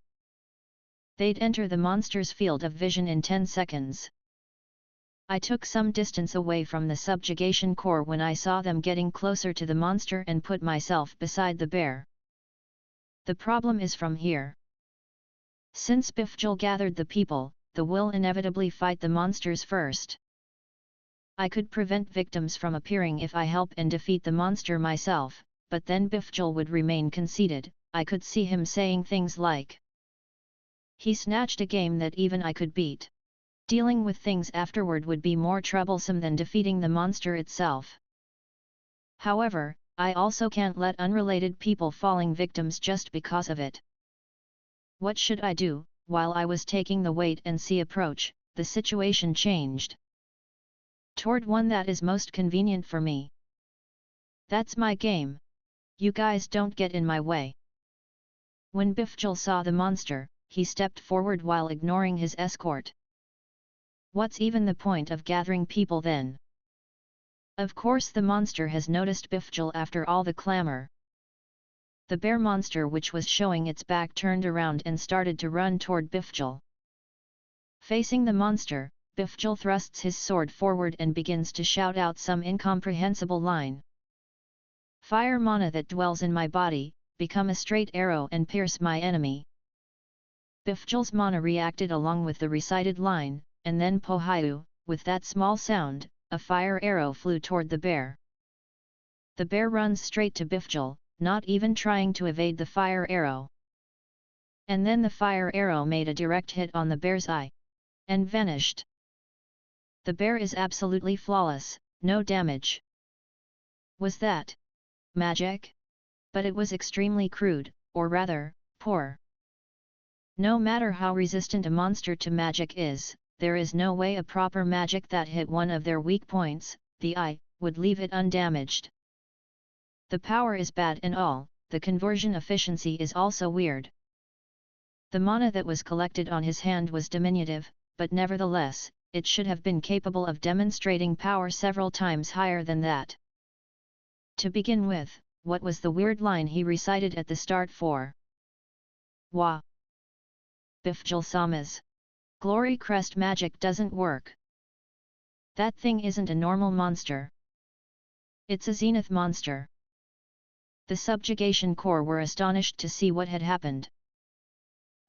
Speaker 1: They'd enter the monster's field of vision in 10 seconds. I took some distance away from the subjugation corps when I saw them getting closer to the monster and put myself beside the bear. The problem is from here. Since Bifjul gathered the people, the will inevitably fight the monsters first. I could prevent victims from appearing if I help and defeat the monster myself, but then Bifjul would remain conceited. I could see him saying things like, "He snatched a game that even I could beat. Dealing with things afterward would be more troublesome than defeating the monster itself." However, I also can't let unrelated people falling victims just because of it. What should I do? While I was taking the wait-and-see approach, the situation changed. Toward one that is most convenient for me. That's my game. You guys don't get in my way. When Bifjul saw the monster, he stepped forward while ignoring his escort. What's even the point of gathering people then? Of course the monster has noticed Bifjul after all the clamor. The bear monster, which was showing its back, turned around and started to run toward Bifjul. Facing the monster, Bifjul thrusts his sword forward and begins to shout out some incomprehensible line. "Fire mana that dwells in my body, become a straight arrow and pierce my enemy." Bifjul's mana reacted along with the recited line, and then Pohyu, with that small sound, a fire arrow flew toward the bear. The bear runs straight to Bifjul, not even trying to evade the fire arrow. And then the fire arrow made a direct hit on the bear's eye, and vanished. The bear is absolutely flawless, no damage. Was that magic? But it was extremely crude, or rather, poor. No matter how resistant a monster to magic is, there is no way a proper magic that hit one of their weak points, the eye, would leave it undamaged. The power is bad and all, the conversion efficiency is also weird. The mana that was collected on his hand was diminutive, but nevertheless, it should have been capable of demonstrating power several times higher than that. To begin with, what was the weird line he recited at the start for? Wah! Bifjul Sama's Glory Crest magic doesn't work. That thing isn't a normal monster. It's a zenith monster. The subjugation corps were astonished to see what had happened.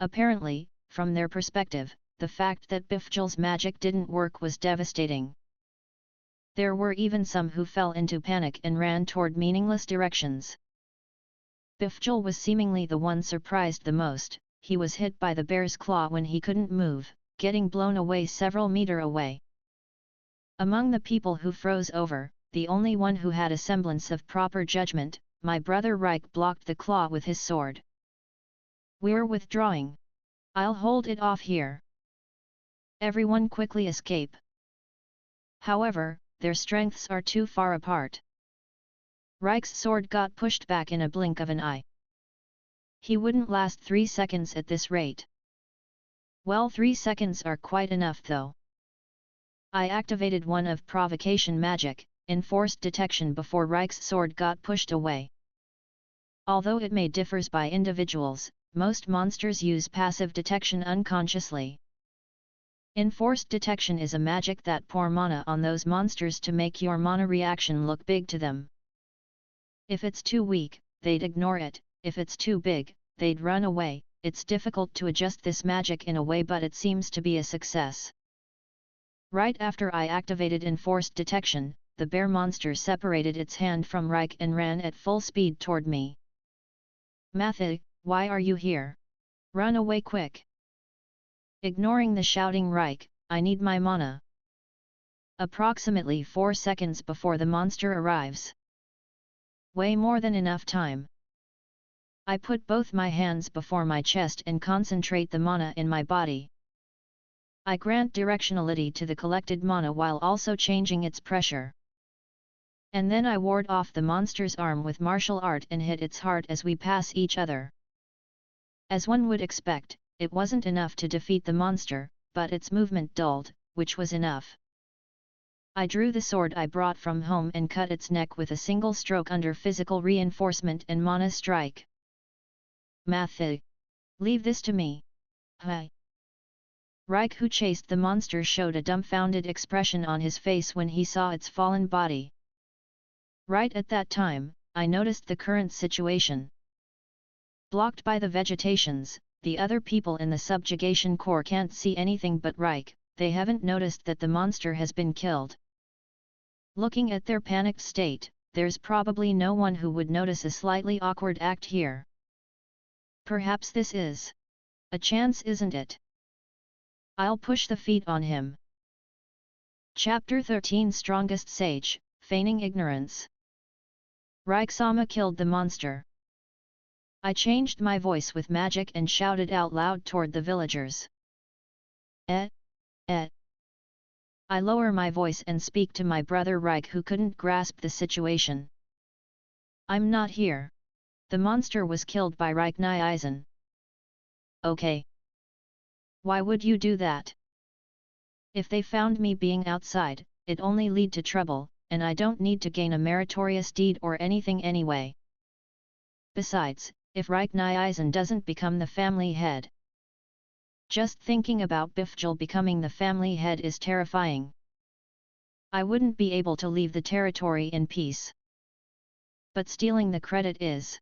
Speaker 1: Apparently, from their perspective, the fact that Bifjul's magic didn't work was devastating. There were even some who fell into panic and ran toward meaningless directions. Bifjul was seemingly the one surprised the most. He was hit by the bear's claw when he couldn't move, getting blown away several meters away. Among the people who froze over, the only one who had a semblance of proper judgment, my brother Reich, blocked the claw with his sword. "We're withdrawing. I'll hold it off here." Everyone quickly escape. However, their strengths are too far apart. Reich's sword got pushed back in a blink of an eye. He wouldn't last 3 seconds at this rate. Well, 3 seconds are quite enough though. I activated one of provocation magic, enforced detection, before Reich's sword got pushed away. Although it may differs by individuals, most monsters use passive detection unconsciously. Enforced detection is a magic that pour mana on those monsters to make your mana reaction look big to them. If it's too weak, they'd ignore it, if it's too big, they'd run away. It's difficult to adjust this magic in a way, but it seems to be a success. Right after I activated enforced detection, the bear monster separated its hand from Reich and ran at full speed toward me. Matthew, why are you here? Run away quick! Ignoring the shouting Reich, I need my mana. Approximately 4 seconds before the monster arrives. Way more than enough time. I put both my hands before my chest and concentrate the mana in my body. I grant directionality to the collected mana while also changing its pressure. And then I ward off the monster's arm with martial art and hit its heart as we pass each other. As one would expect, it wasn't enough to defeat the monster, but its movement dulled, which was enough. I drew the sword I brought from home and cut its neck with a single stroke under physical reinforcement and mana strike. Matthew! Leave this to me! Hi! Reich, who chased the monster, showed a dumbfounded expression on his face when he saw its fallen body. Right at that time, I noticed the current situation. Blocked by the vegetations, the other people in the subjugation corps can't see anything but Reich. They haven't noticed that the monster has been killed. Looking at their panicked state, there's probably no one who would notice a slightly awkward act here. Perhaps this is a chance, isn't it? I'll push the feet on him. Chapter 13 Strongest Sage, Feigning Ignorance. Reich-sama killed the monster. I changed my voice with magic and shouted out loud toward the villagers. I lower my voice and speak to my brother Reich, who couldn't grasp the situation. I'm not here. The monster was killed by Reich Eisen. Okay. Why would you do that? If they found me being outside, it only lead to trouble, and I don't need to gain a meritorious deed or anything anyway. Besides, if Reich Eisen doesn't become the family head. Just thinking about Bifjul becoming the family head is terrifying. I wouldn't be able to leave the territory in peace. But stealing the credit is.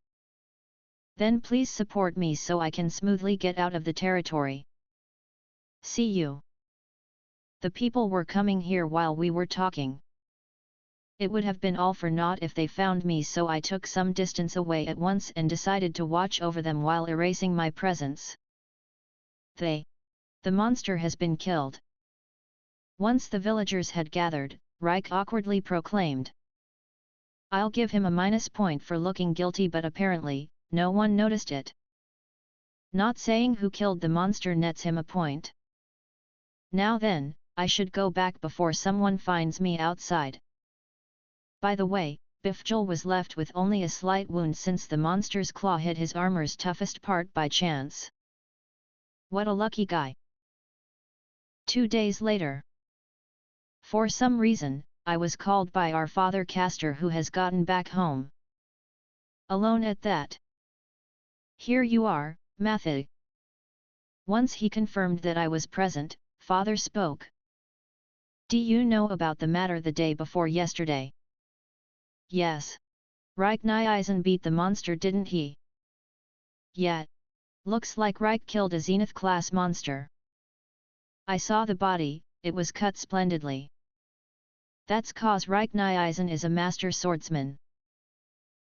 Speaker 1: Then please support me so I can smoothly get out of the territory. See you. The people were coming here while we were talking. It would have been all for naught if they found me, so I took some distance away at once and decided to watch over them while erasing my presence. The monster has been killed. Once the villagers had gathered, Reich awkwardly proclaimed. I'll give him a -point for looking guilty, but apparently, no one noticed it. Not saying who killed the monster nets him a point. Now then, I should go back before someone finds me outside. By the way, Bifjul was left with only a slight wound since the monster's claw hit his armor's toughest part by chance. What a lucky guy. 2 days later. For some reason, I was called by our father Castor, who has gotten back home. Alone at that. Here you are, Matthew. Once he confirmed that I was present, father spoke. Do you know about the matter the day before yesterday? Yes. Reich Eisen beat the monster, didn't he? Yeah. Looks like Reich killed a Zenith-class monster. I saw the body, it was cut splendidly. That's cause Reich Eisen is a master swordsman.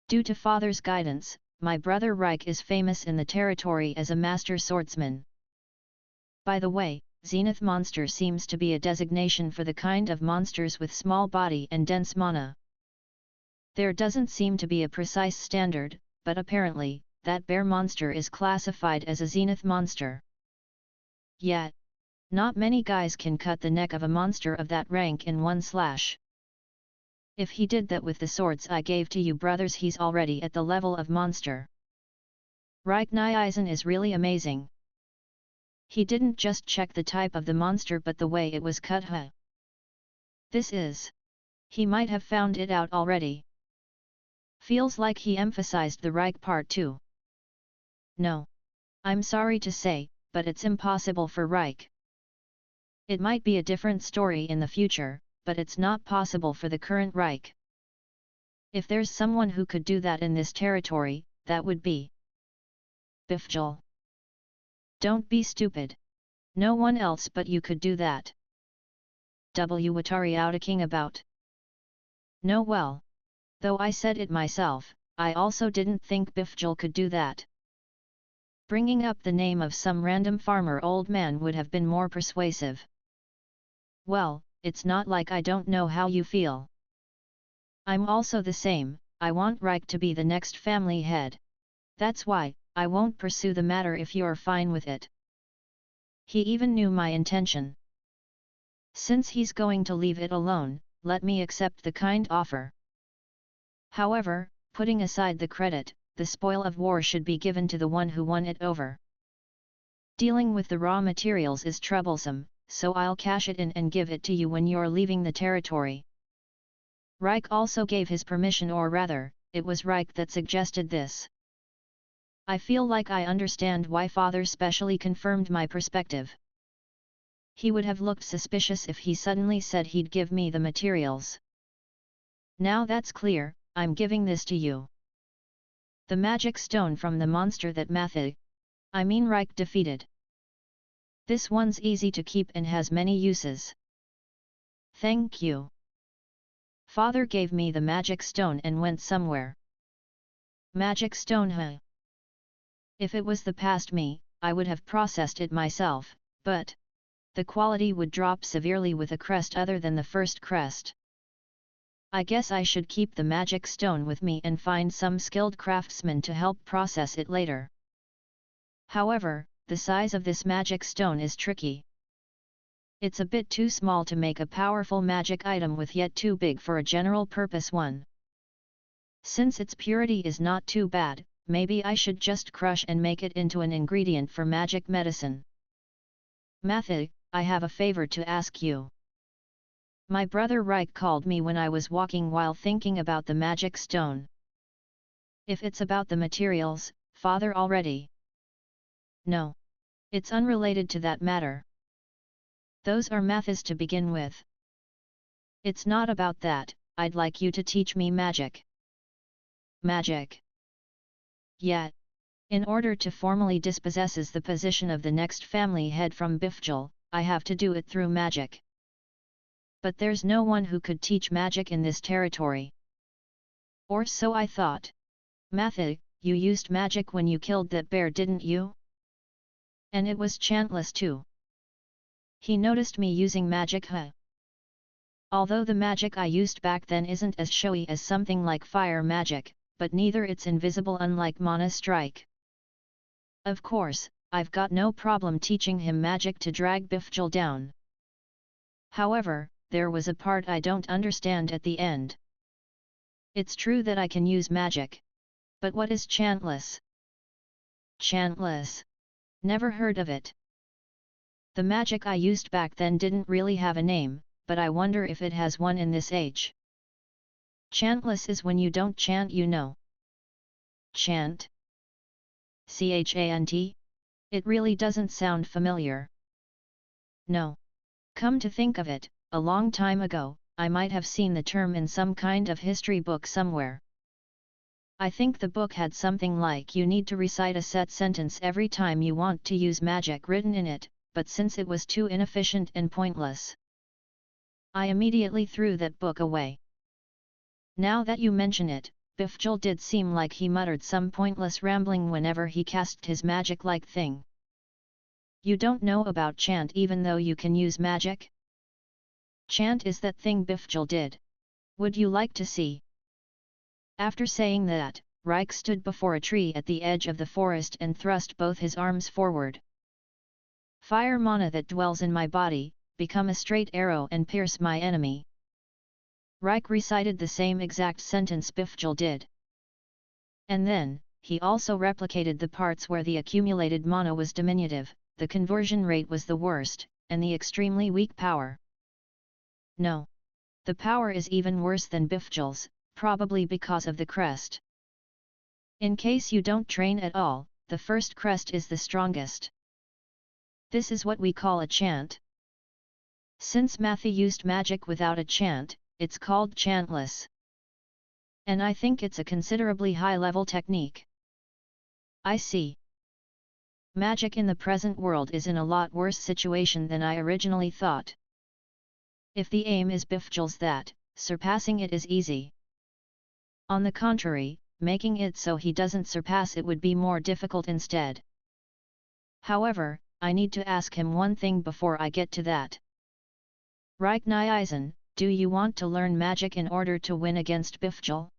Speaker 1: Due to father's guidance, my brother Reich is famous in the territory as a master swordsman. By the way, Zenith monster seems to be a designation for the kind of monsters with small body and dense mana. There doesn't seem to be a precise standard, but apparently, that bear monster is classified as a Zenith monster. Yet, not many guys can cut the neck of a monster of that rank in one slash. If he did that with the swords I gave to you brothers, he's already at the level of monster. Reich Eisen is really amazing. He didn't just check the type of the monster but the way it was cut. This is. He might have found it out already. Feels like he emphasized the Reich part too. No. I'm sorry to say, but it's impossible for Reich. It might be a different story in the future, but it's not possible for the current Reich. If there's someone who could do that in this territory, that would be Bifjul. Don't be stupid. No one else but you could do that. What are you outing about? No, well. Though I said it myself, I also didn't think Bifjul could do that. Bringing up the name of some random farmer old man would have been more persuasive. Well, it's not like I don't know how you feel. I'm also the same, I want Reich to be the next family head. That's why, I won't pursue the matter if you're fine with it. He even knew my intention. Since he's going to leave it alone, let me accept the kind offer. However, putting aside the credit, the spoil of war should be given to the one who won it over. Dealing with the raw materials is troublesome, so I'll cash it in and give it to you when you're leaving the territory. Reich also gave his permission, or rather, it was Reich that suggested this. I feel like I understand why father specially confirmed my perspective. He would have looked suspicious if he suddenly said he'd give me the materials. Now that's clear, I'm giving this to you. The magic stone from the monster that Reich defeated. This one's easy to keep and has many uses. Thank you. Father gave me the magic stone and went somewhere. Magic stone, huh? If it was the past me, I would have processed it myself, but the quality would drop severely with a crest other than the first crest. I guess I should keep the magic stone with me and find some skilled craftsman to help process it later. However, the size of this magic stone is tricky. It's a bit too small to make a powerful magic item with, yet too big for a general purpose one. Since its purity is not too bad, maybe I should just crush and make it into an ingredient for magic medicine. Matthew, I have a favor to ask you. My brother Reich called me when I was walking while thinking about the magic stone. If it's about the materials, father already. No. It's unrelated to that matter. Those are maths to begin with. It's not about that, I'd like you to teach me magic. Magic. Yeah. In order to formally dispossess the position of the next family head from Bifjul, I have to do it through magic. But there's no one who could teach magic in this territory. Or so I thought. Matthew, you used magic when you killed that bear, didn't you? And it was chantless too. He noticed me using magic, huh? Although the magic I used back then isn't as showy as something like fire magic, but neither it's invisible unlike Mana Strike. Of course, I've got no problem teaching him magic to drag Bifjul down. However, there was a part I don't understand at the end. It's true that I can use magic. But what is chantless? Chantless? Never heard of it. The magic I used back then didn't really have a name, but I wonder if it has one in this age. Chantless is when you don't chant, you know. Chant? Chant? It really doesn't sound familiar. No. Come to think of it, a long time ago, I might have seen the term in some kind of history book somewhere. I think the book had something like you need to recite a set sentence every time you want to use magic written in it, but since it was too inefficient and pointless, I immediately threw that book away. Now that you mention it, Bifjul did seem like he muttered some pointless rambling whenever he cast his magic-like thing. You don't know about chant even though you can use magic? Chant is that thing Bifjul did. Would you like to see? After saying that, Reich stood before a tree at the edge of the forest and thrust both his arms forward. Fire mana that dwells in my body, become a straight arrow and pierce my enemy. Reich recited the same exact sentence Bifjul did. And then, he also replicated the parts where the accumulated mana was diminutive, the conversion rate was the worst, and the extremely weak power. No. The power is even worse than Bifjul's, probably because of the crest. In case you don't train at all, the first crest is the strongest. This is what we call a chant. Since Matthew used magic without a chant, it's called chantless. And I think it's a considerably high-level technique. I see. Magic in the present world is in a lot worse situation than I originally thought. If the aim is Bifjul's that, surpassing it is easy. On the contrary, making it so he doesn't surpass it would be more difficult instead. However, I need to ask him one thing before I get to that. Reich Nyeisen, do you want to learn magic in order to win against Bifjul?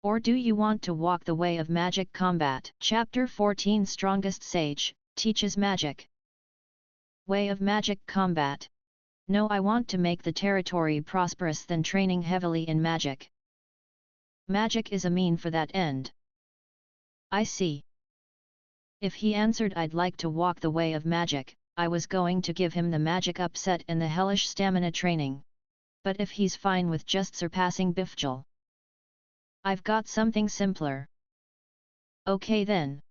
Speaker 1: Or do you want to walk the way of magic combat? Chapter 14 Strongest Sage, teaches magic. Way of magic combat. No, I want to make the territory prosperous than training heavily in magic. Magic is a mean for that end. I see. If he answered I'd like to walk the way of magic, I was going to give him the magic upset and the hellish stamina training. But if he's fine with just surpassing Bifjul, I've got something simpler. Okay then.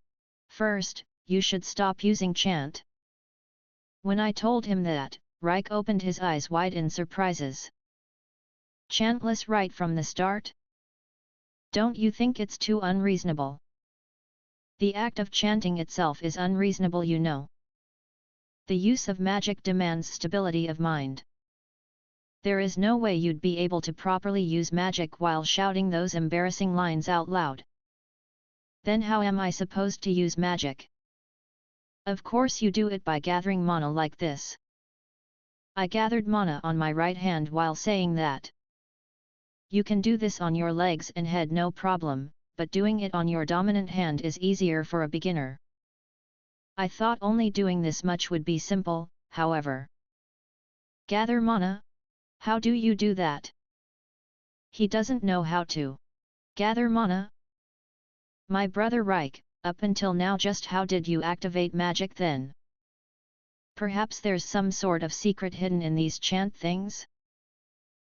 Speaker 1: First, you should stop using chant. When I told him that, Reich opened his eyes wide in surprises. Chantless right from the start? Don't you think it's too unreasonable? The act of chanting itself is unreasonable, you know. The use of magic demands stability of mind. There is no way you'd be able to properly use magic while shouting those embarrassing lines out loud. Then how am I supposed to use magic? Of course you do it by gathering mana like this. I gathered mana on my right hand while saying that. You can do this on your legs and head no problem, but doing it on your dominant hand is easier for a beginner. I thought only doing this much would be simple, however. Gather mana? How do you do that? He doesn't know how to gather mana? My brother Reich, up until now just how did you activate magic then? Perhaps there's some sort of secret hidden in these chant things?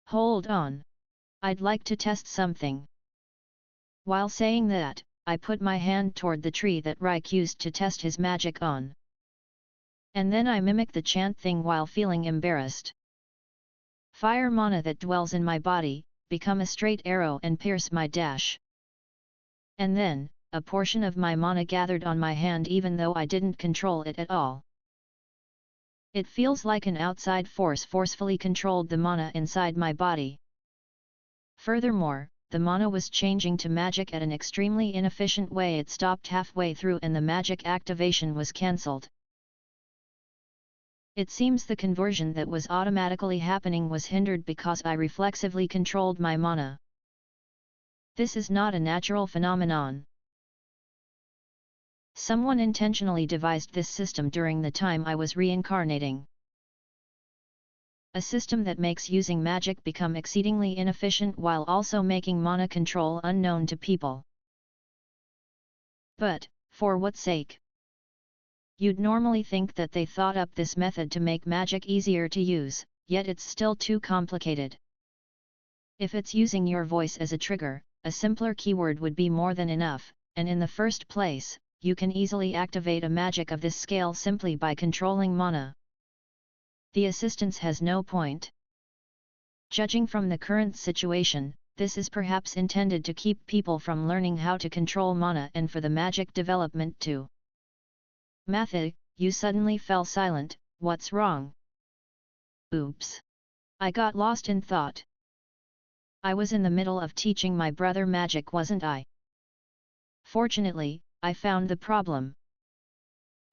Speaker 1: Hold on. I'd like to test something. While saying that, I put my hand toward the tree that Reich used to test his magic on. And then I mimic the chant thing while feeling embarrassed. Fire mana that dwells in my body, become a straight arrow and pierce my dash. And then, a portion of my mana gathered on my hand even though I didn't control it at all. It feels like an outside force forcefully controlled the mana inside my body. Furthermore, the mana was changing to magic at an extremely inefficient way. It stopped halfway through and the magic activation was cancelled. It seems the conversion that was automatically happening was hindered because I reflexively controlled my mana. This is not a natural phenomenon. Someone intentionally devised this system during the time I was reincarnating. A system that makes using magic become exceedingly inefficient while also making mana control unknown to people. But, for what sake? You'd normally think that they thought up this method to make magic easier to use, yet it's still too complicated. If it's using your voice as a trigger, a simpler keyword would be more than enough, and in the first place, you can easily activate a magic of this scale simply by controlling mana. The assistance has no point. Judging from the current situation, this is perhaps intended to keep people from learning how to control mana and for the magic development too. Matthew, you suddenly fell silent, what's wrong? Oops. I got lost in thought. I was in the middle of teaching my brother magic, wasn't I? Fortunately, I found the problem.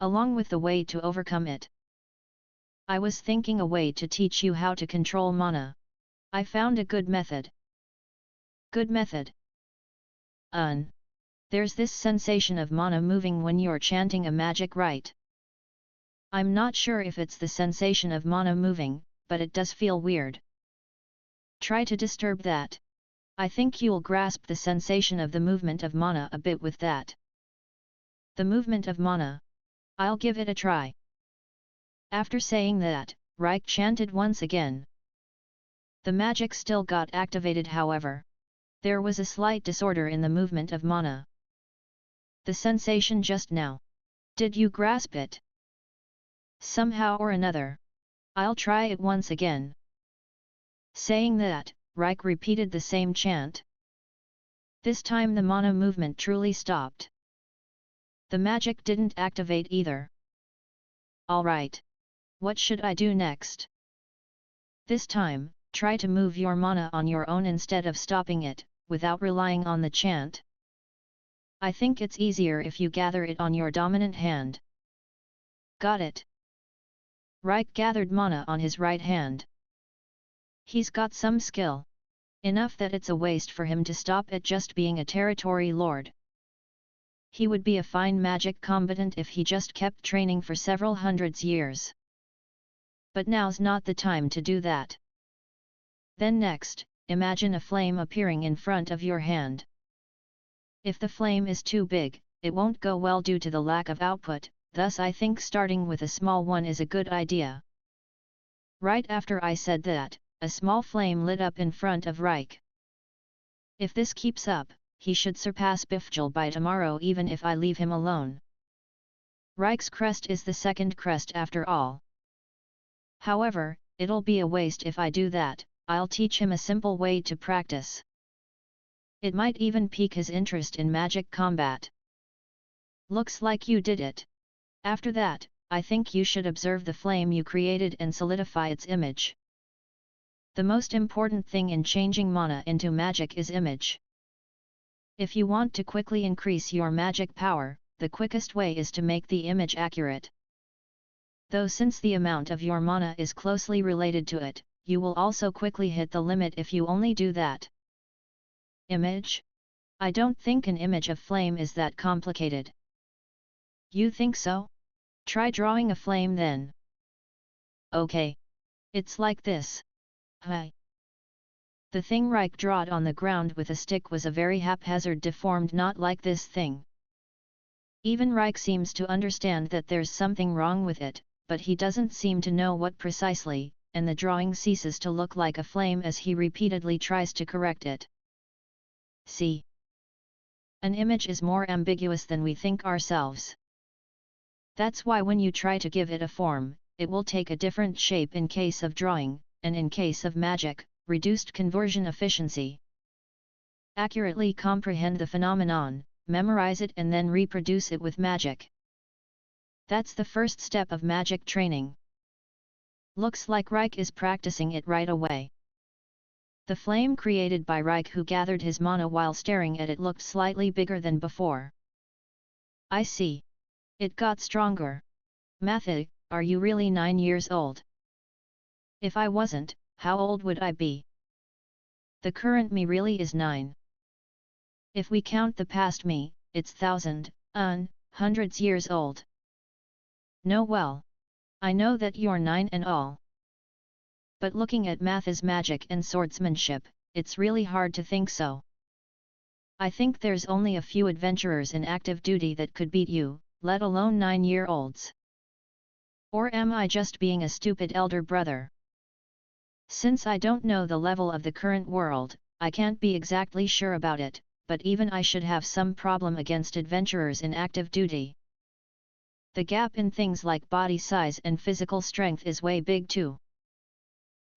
Speaker 1: Along with the way to overcome it. I was thinking a way to teach you how to control mana. I found a good method. Good method? There's this sensation of mana moving when you're chanting a magic, right? I'm not sure if it's the sensation of mana moving, but it does feel weird. Try to disturb that. I think you'll grasp the sensation of the movement of mana a bit with that. The movement of mana. I'll give it a try. After saying that, Reich chanted once again. The magic still got activated, however. There was a slight disorder in the movement of mana. The sensation just now. Did you grasp it? Somehow or another. I'll try it once again. Saying that, Reich repeated the same chant. This time the mana movement truly stopped. The magic didn't activate either. Alright. What should I do next? This time, try to move your mana on your own instead of stopping it, without relying on the chant. I think it's easier if you gather it on your dominant hand. Got it. Reich gathered mana on his right hand. He's got some skill. Enough that it's a waste for him to stop at just being a territory lord. He would be a fine magic combatant if he just kept training for several hundreds years. But now's not the time to do that. Then next, imagine a flame appearing in front of your hand. If the flame is too big, it won't go well due to the lack of output, thus I think starting with a small one is a good idea. Right after I said that, a small flame lit up in front of Reich. If this keeps up, he should surpass Bifjul by tomorrow even if I leave him alone. Reich's crest is the second crest after all. However, it'll be a waste if I do that. I'll teach him a simple way to practice. It might even pique his interest in magic combat. Looks like you did it. After that, I think you should observe the flame you created and solidify its image. The most important thing in changing mana into magic is image. If you want to quickly increase your magic power, the quickest way is to make the image accurate. Though since the amount of your mana is closely related to it, you will also quickly hit the limit if you only do that. Image? I don't think an image of flame is that complicated. You think so? Try drawing a flame then. Okay. It's like this. Hi. The thing Reich drawed on the ground with a stick was a very haphazard deformed knot like this thing. Even Reich seems to understand that there's something wrong with it, but he doesn't seem to know what precisely, and the drawing ceases to look like a flame as he repeatedly tries to correct it. See? An image is more ambiguous than we think ourselves. That's why when you try to give it a form, it will take a different shape in case of drawing, and in case of magic, reduced conversion efficiency. Accurately comprehend the phenomenon, memorize it and then reproduce it with magic. That's the first step of magic training. Looks like Reich is practicing it right away. The flame created by Reich, who gathered his mana while staring at it, looked slightly bigger than before. I see. It got stronger. Matthew, are you really 9 years old? If I wasn't, how old would I be? The current me really is 9. If we count the past me, it's hundreds years old. No, well. I know that you're 9 and all. But looking at Matthew's magic and swordsmanship, it's really hard to think so. I think there's only a few adventurers in active duty that could beat you, let alone 9-year-olds. Or am I just being a stupid elder brother? Since I don't know the level of the current world, I can't be exactly sure about it, but even I should have some problem against adventurers in active duty. The gap in things like body size and physical strength is way big too.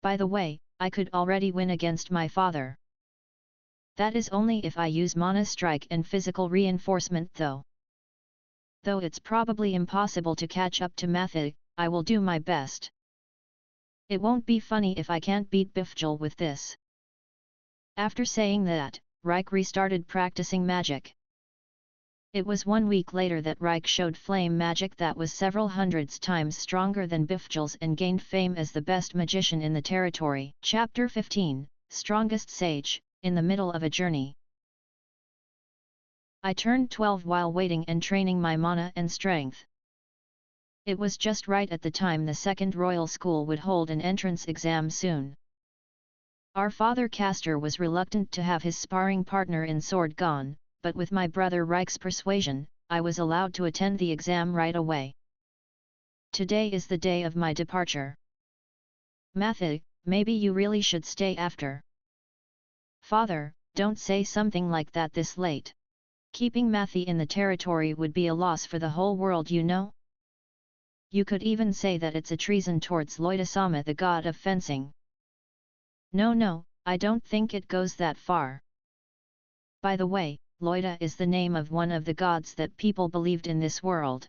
Speaker 1: By the way, I could already win against my father. That is only if I use mana strike and physical reinforcement though. Though it's probably impossible to catch up to Matthew, I will do my best. It won't be funny if I can't beat Bifjul with this. After saying that, Reich restarted practicing magic. It was 1 week later that Reich showed flame magic that was several hundreds times stronger than Bifjul's and gained fame as the best magician in the territory. Chapter 15, Strongest Sage, in the middle of a journey. I turned 12 while waiting and training my mana and strength. It was just right at the time the second royal school would hold an entrance exam soon. Our father Castor was reluctant to have his sparring partner in sword gone, but with my brother Reich's persuasion, I was allowed to attend the exam right away. Today is the day of my departure. Matthew, maybe you really should stay after. Father, don't say something like that this late. Keeping Matthew in the territory would be a loss for the whole world, you know. You could even say that it's a treason towards Loita-sama, the god of fencing. No, I don't think it goes that far. By the way, Loita is the name of one of the gods that people believed in this world.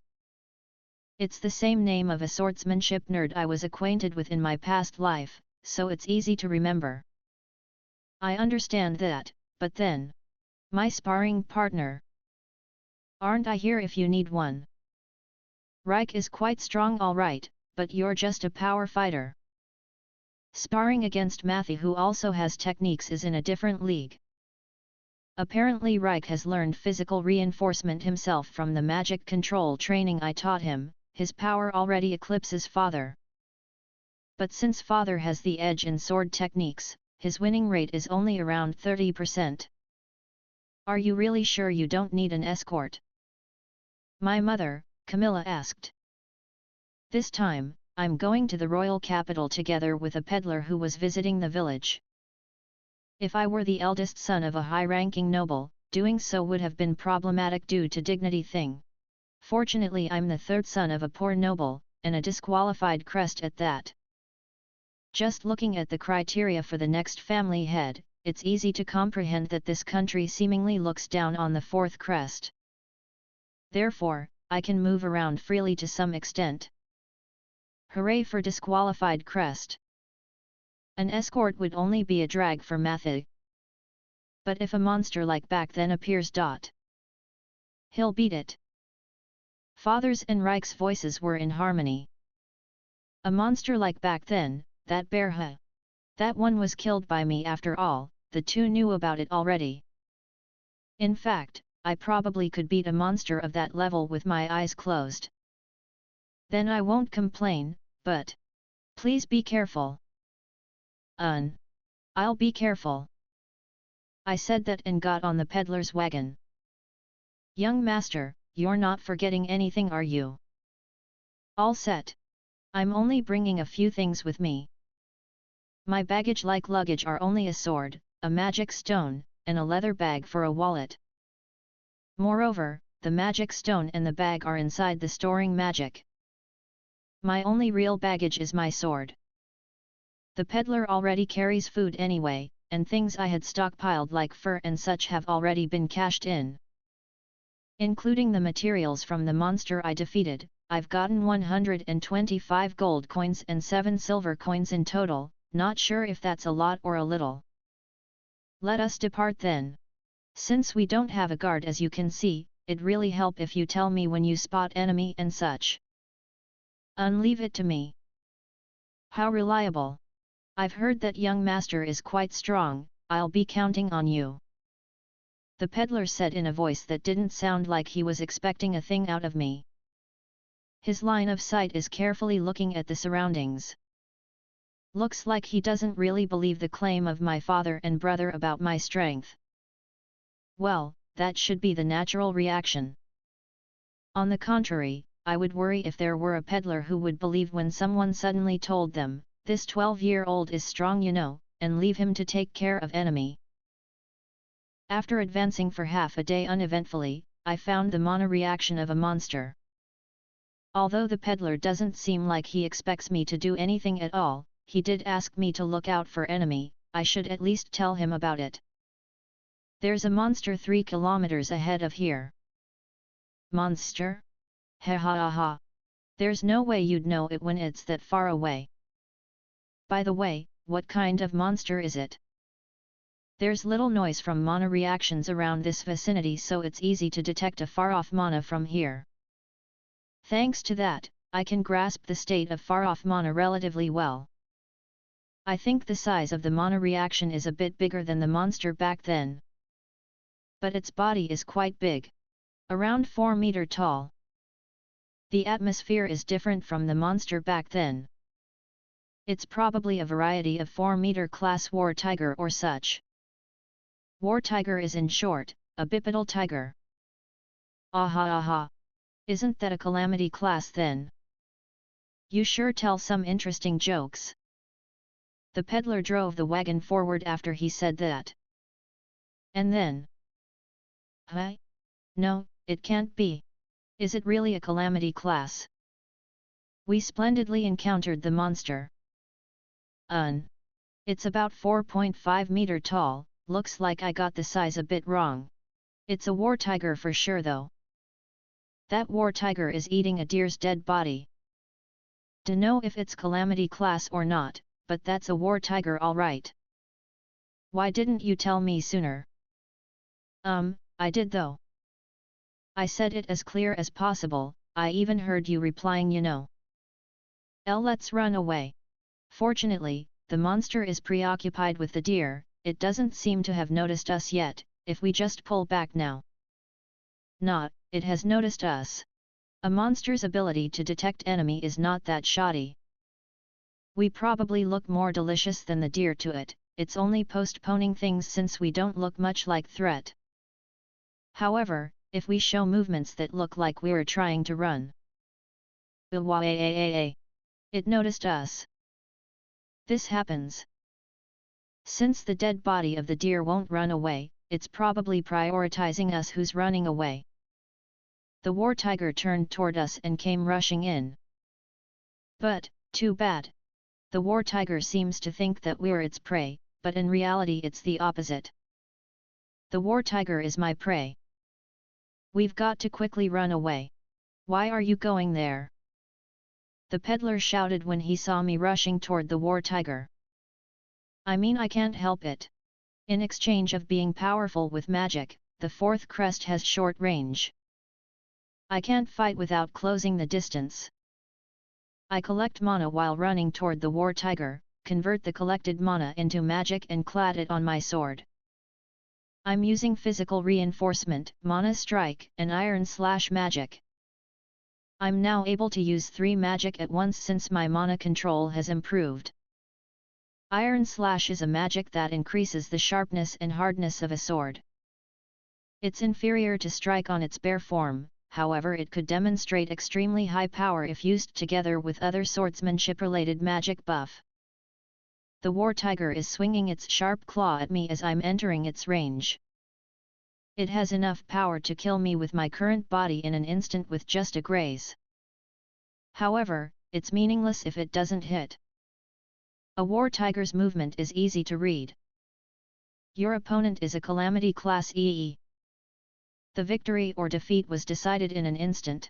Speaker 1: It's the same name of a swordsmanship nerd I was acquainted with in my past life, so it's easy to remember. I understand that, but then... my sparring partner. Aren't I here if you need one? Reich is quite strong alright, but you're just a power fighter. Sparring against Matthew, who also has techniques, is in a different league. Apparently Reich has learned physical reinforcement himself from the magic control training I taught him. His power already eclipses Father. But since Father has the edge in sword techniques, his winning rate is only around 30%. Are you really sure you don't need an escort? My mother, Camilla, asked. This time, I'm going to the royal capital together with a peddler who was visiting the village. If I were the eldest son of a high-ranking noble, doing so would have been problematic due to dignity thing. Fortunately, I'm the third son of a poor noble, and a disqualified Crest at that. Just looking at the criteria for the next family head, it's easy to comprehend that this country seemingly looks down on the fourth Crest. Therefore, I can move around freely to some extent. Hooray for disqualified Crest! An escort would only be a drag for Matthew. But if a monster like back then appears, he'll beat it. Father's and Reich's voices were in harmony. A monster like back then, that bear that one was killed by me after all, the two knew about it already. In fact, I probably could beat a monster of that level with my eyes closed. Then I won't complain, but... please be careful. I'll be careful. I said that and got on the peddler's wagon. Young master, you're not forgetting anything, are you? All set. I'm only bringing a few things with me. My baggage like luggage are only a sword, a magic stone, and a leather bag for a wallet. Moreover, the magic stone and the bag are inside the storing magic. My only real baggage is my sword. The peddler already carries food anyway, and things I had stockpiled like fur and such have already been cashed in. Including the materials from the monster I defeated, I've gotten 125 gold coins and 7 silver coins in total, not sure if that's a lot or a little. Let us depart then. Since we don't have a guard, as you can see, it'd really help if you tell me when you spot enemy and such. Leave it to me. How reliable. I've heard that young master is quite strong, I'll be counting on you. The peddler said in a voice that didn't sound like he was expecting a thing out of me. His line of sight is carefully looking at the surroundings. Looks like he doesn't really believe the claim of my father and brother about my strength. Well, that should be the natural reaction. On the contrary, I would worry if there were a peddler who would believe when someone suddenly told them, "This 12-year-old is strong, you know," and leave him to take care of enemy. After advancing for half a day uneventfully, I found the mana reaction of a monster. Although the peddler doesn't seem like he expects me to do anything at all, he did ask me to look out for enemy. I should at least tell him about it. There's a monster 3 kilometers ahead of here. Monster? Ha ha ha ha. There's no way you'd know it when it's that far away. By the way, what kind of monster is it? There's little noise from mana reactions around this vicinity, so it's easy to detect a far-off mana from here. Thanks to that, I can grasp the state of far-off mana relatively well. I think the size of the mana reaction is a bit bigger than the monster back then. But its body is quite big. Around 4 meter tall. The atmosphere is different from the monster back then. It's probably a variety of 4-meter class war tiger or such. War tiger is, in short, a bipedal tiger. Aha aha! Isn't that a calamity class then? You sure tell some interesting jokes. The peddler drove the wagon forward after he said that. And then... Huh? No, it can't be. Is it really a calamity class? We splendidly encountered the monster. It's about 4.5 meter tall, looks like I got the size a bit wrong. It's a war tiger for sure though. That war tiger is eating a deer's dead body. Dunno if it's calamity class or not, but that's a war tiger alright. Why didn't you tell me sooner? I did though. I said it as clear as possible, I even heard you replying you know. Let's run away. Fortunately, the monster is preoccupied with the deer, it doesn't seem to have noticed us yet, if we just pull back now. It has noticed us. A monster's ability to detect enemy is not that shoddy. We probably look more delicious than the deer to it, it's only postponing things since we don't look much like threat. However, if we show movements that look like we're trying to run. It noticed us. This happens. Since the dead body of the deer won't run away, it's probably prioritizing us who's running away. The war tiger turned toward us and came rushing in. But, too bad. The war tiger seems to think that we're its prey, but in reality it's the opposite. The war tiger is my prey. We've got to quickly run away. Why are you going there? The peddler shouted when he saw me rushing toward the war tiger. I mean I can't help it. In exchange of being powerful with magic, the fourth crest has short range. I can't fight without closing the distance. I collect mana while running toward the war tiger, convert the collected mana into magic and clad it on my sword. I'm using physical reinforcement, mana strike, and iron slash magic. I'm now able to use 3 magic at once since my mana control has improved. Iron slash is a magic that increases the sharpness and hardness of a sword. It's inferior to strike on its bare form, however it could demonstrate extremely high power if used together with other swordsmanship-related magic buff. The war tiger is swinging its sharp claw at me as I'm entering its range. It has enough power to kill me with my current body in an instant with just a graze. However, it's meaningless if it doesn't hit. A war tiger's movement is easy to read. Your opponent is a calamity class EE. The victory or defeat was decided in an instant.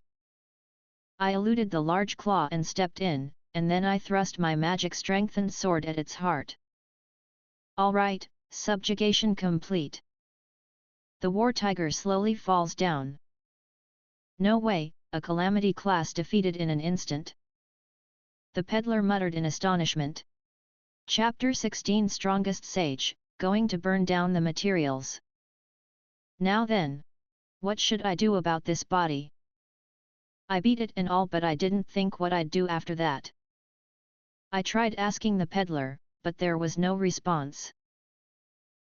Speaker 1: I eluded the large claw and stepped in, and then I thrust my magic-strengthened sword at its heart. Alright, subjugation complete. The war tiger slowly falls down. No way, a calamity class defeated in an instant. The peddler muttered in astonishment. Chapter 16 Strongest Sage, going to burn down the materials. Now then. What should I do about this body? I beat it and all, but I didn't think what I'd do after that. I tried asking the peddler, but there was no response.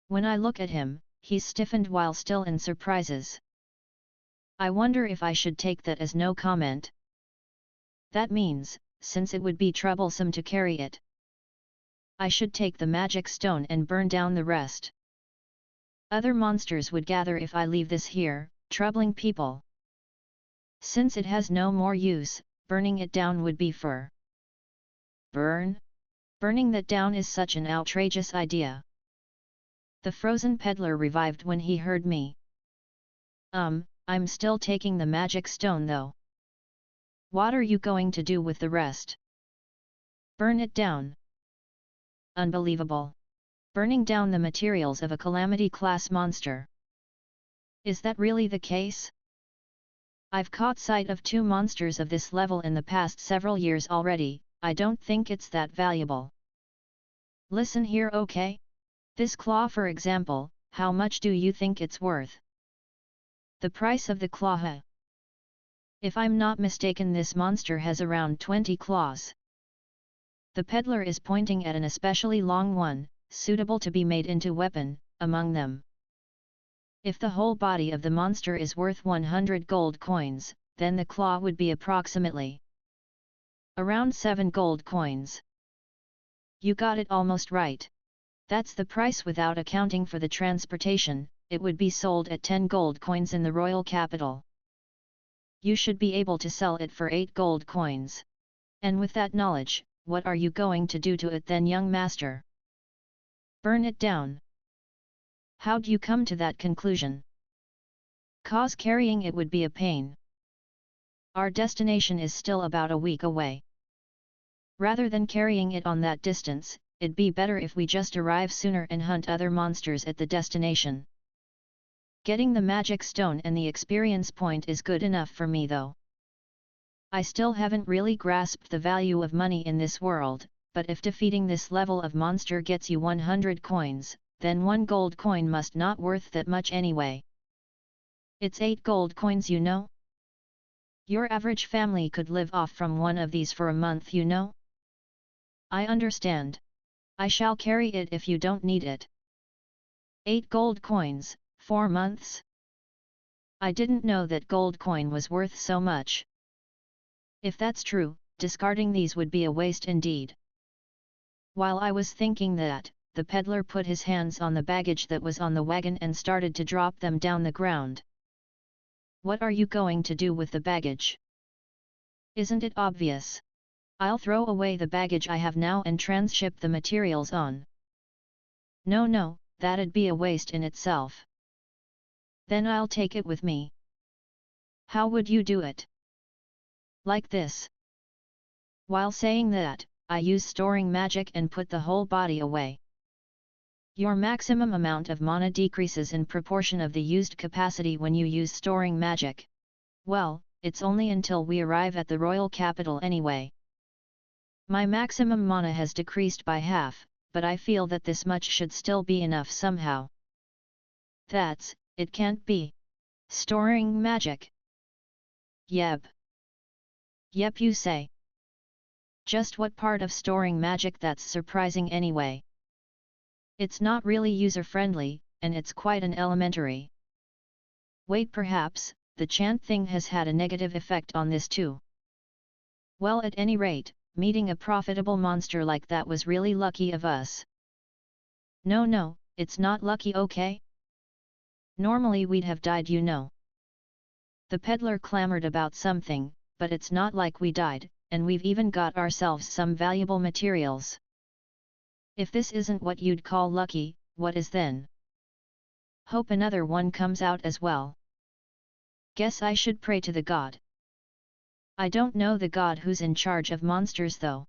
Speaker 1: When I look at him, he's stiffened while still in surprises. I wonder if I should take that as no comment. That means, since it would be troublesome to carry it, I should take the magic stone and burn down the rest. Other monsters would gather if I leave this here, troubling people. Since it has no more use, burning it down would be for. Burning that down is such an outrageous idea. The frozen peddler revived when he heard me. I'm still taking the magic stone though. What are you going to do with the rest? Burn it down. Unbelievable. Burning down the materials of a calamity class monster. Is that really the case? I've caught sight of 2 monsters of this level in the past several years already, I don't think it's that valuable. Listen here, okay? This claw for example, how much do you think it's worth? The price of the claw. If I'm not mistaken, this monster has around 20 claws. The peddler is pointing at an especially long one, suitable to be made into weapon, among them. If the whole body of the monster is worth 100 gold coins, then the claw would be approximately around 7 gold coins. You got it almost right. That's the price without accounting for the transportation, it would be sold at 10 gold coins in the royal capital. You should be able to sell it for 8 gold coins. And with that knowledge, what are you going to do to it then, young master? Burn it down. How'd you come to that conclusion? 'Cause carrying it would be a pain. Our destination is still about a week away. Rather than carrying it on that distance, it'd be better if we just arrive sooner and hunt other monsters at the destination. Getting the magic stone and the experience point is good enough for me though. I still haven't really grasped the value of money in this world, but if defeating this level of monster gets you 100 coins, then 1 gold coin must not worth that much anyway. It's 8 gold coins, you know? Your average family could live off from one of these for a month, you know? I understand. I shall carry it if you don't need it. 8 gold coins, 4 months? I didn't know that gold coin was worth so much. If that's true, discarding these would be a waste indeed. While I was thinking that, the peddler put his hands on the baggage that was on the wagon and started to drop them down the ground. What are you going to do with the baggage? Isn't it obvious? I'll throw away the baggage I have now and transship the materials on. No, that'd be a waste in itself. Then I'll take it with me. How would you do it? Like this. While saying that, I use storing magic and put the whole body away. Your maximum amount of mana decreases in proportion of the used capacity when you use storing magic. Well, it's only until we arrive at the royal capital anyway. My maximum mana has decreased by half, but I feel that this much should still be enough somehow. It can't be. Storing magic. Yep, you say. Just what part of storing magic that's surprising anyway? It's not really user-friendly, and it's quite an elementary. Wait, perhaps, the chant thing has had a negative effect on this too. Well, at any rate, meeting a profitable monster like that was really lucky of us. No, it's not lucky, okay? Normally we'd have died, you know. The peddler clamored about something, but it's not like we died, and we've even got ourselves some valuable materials. If this isn't what you'd call lucky, what is then? Hope another one comes out as well. Guess I should pray to the god. I don't know the god who's in charge of monsters though.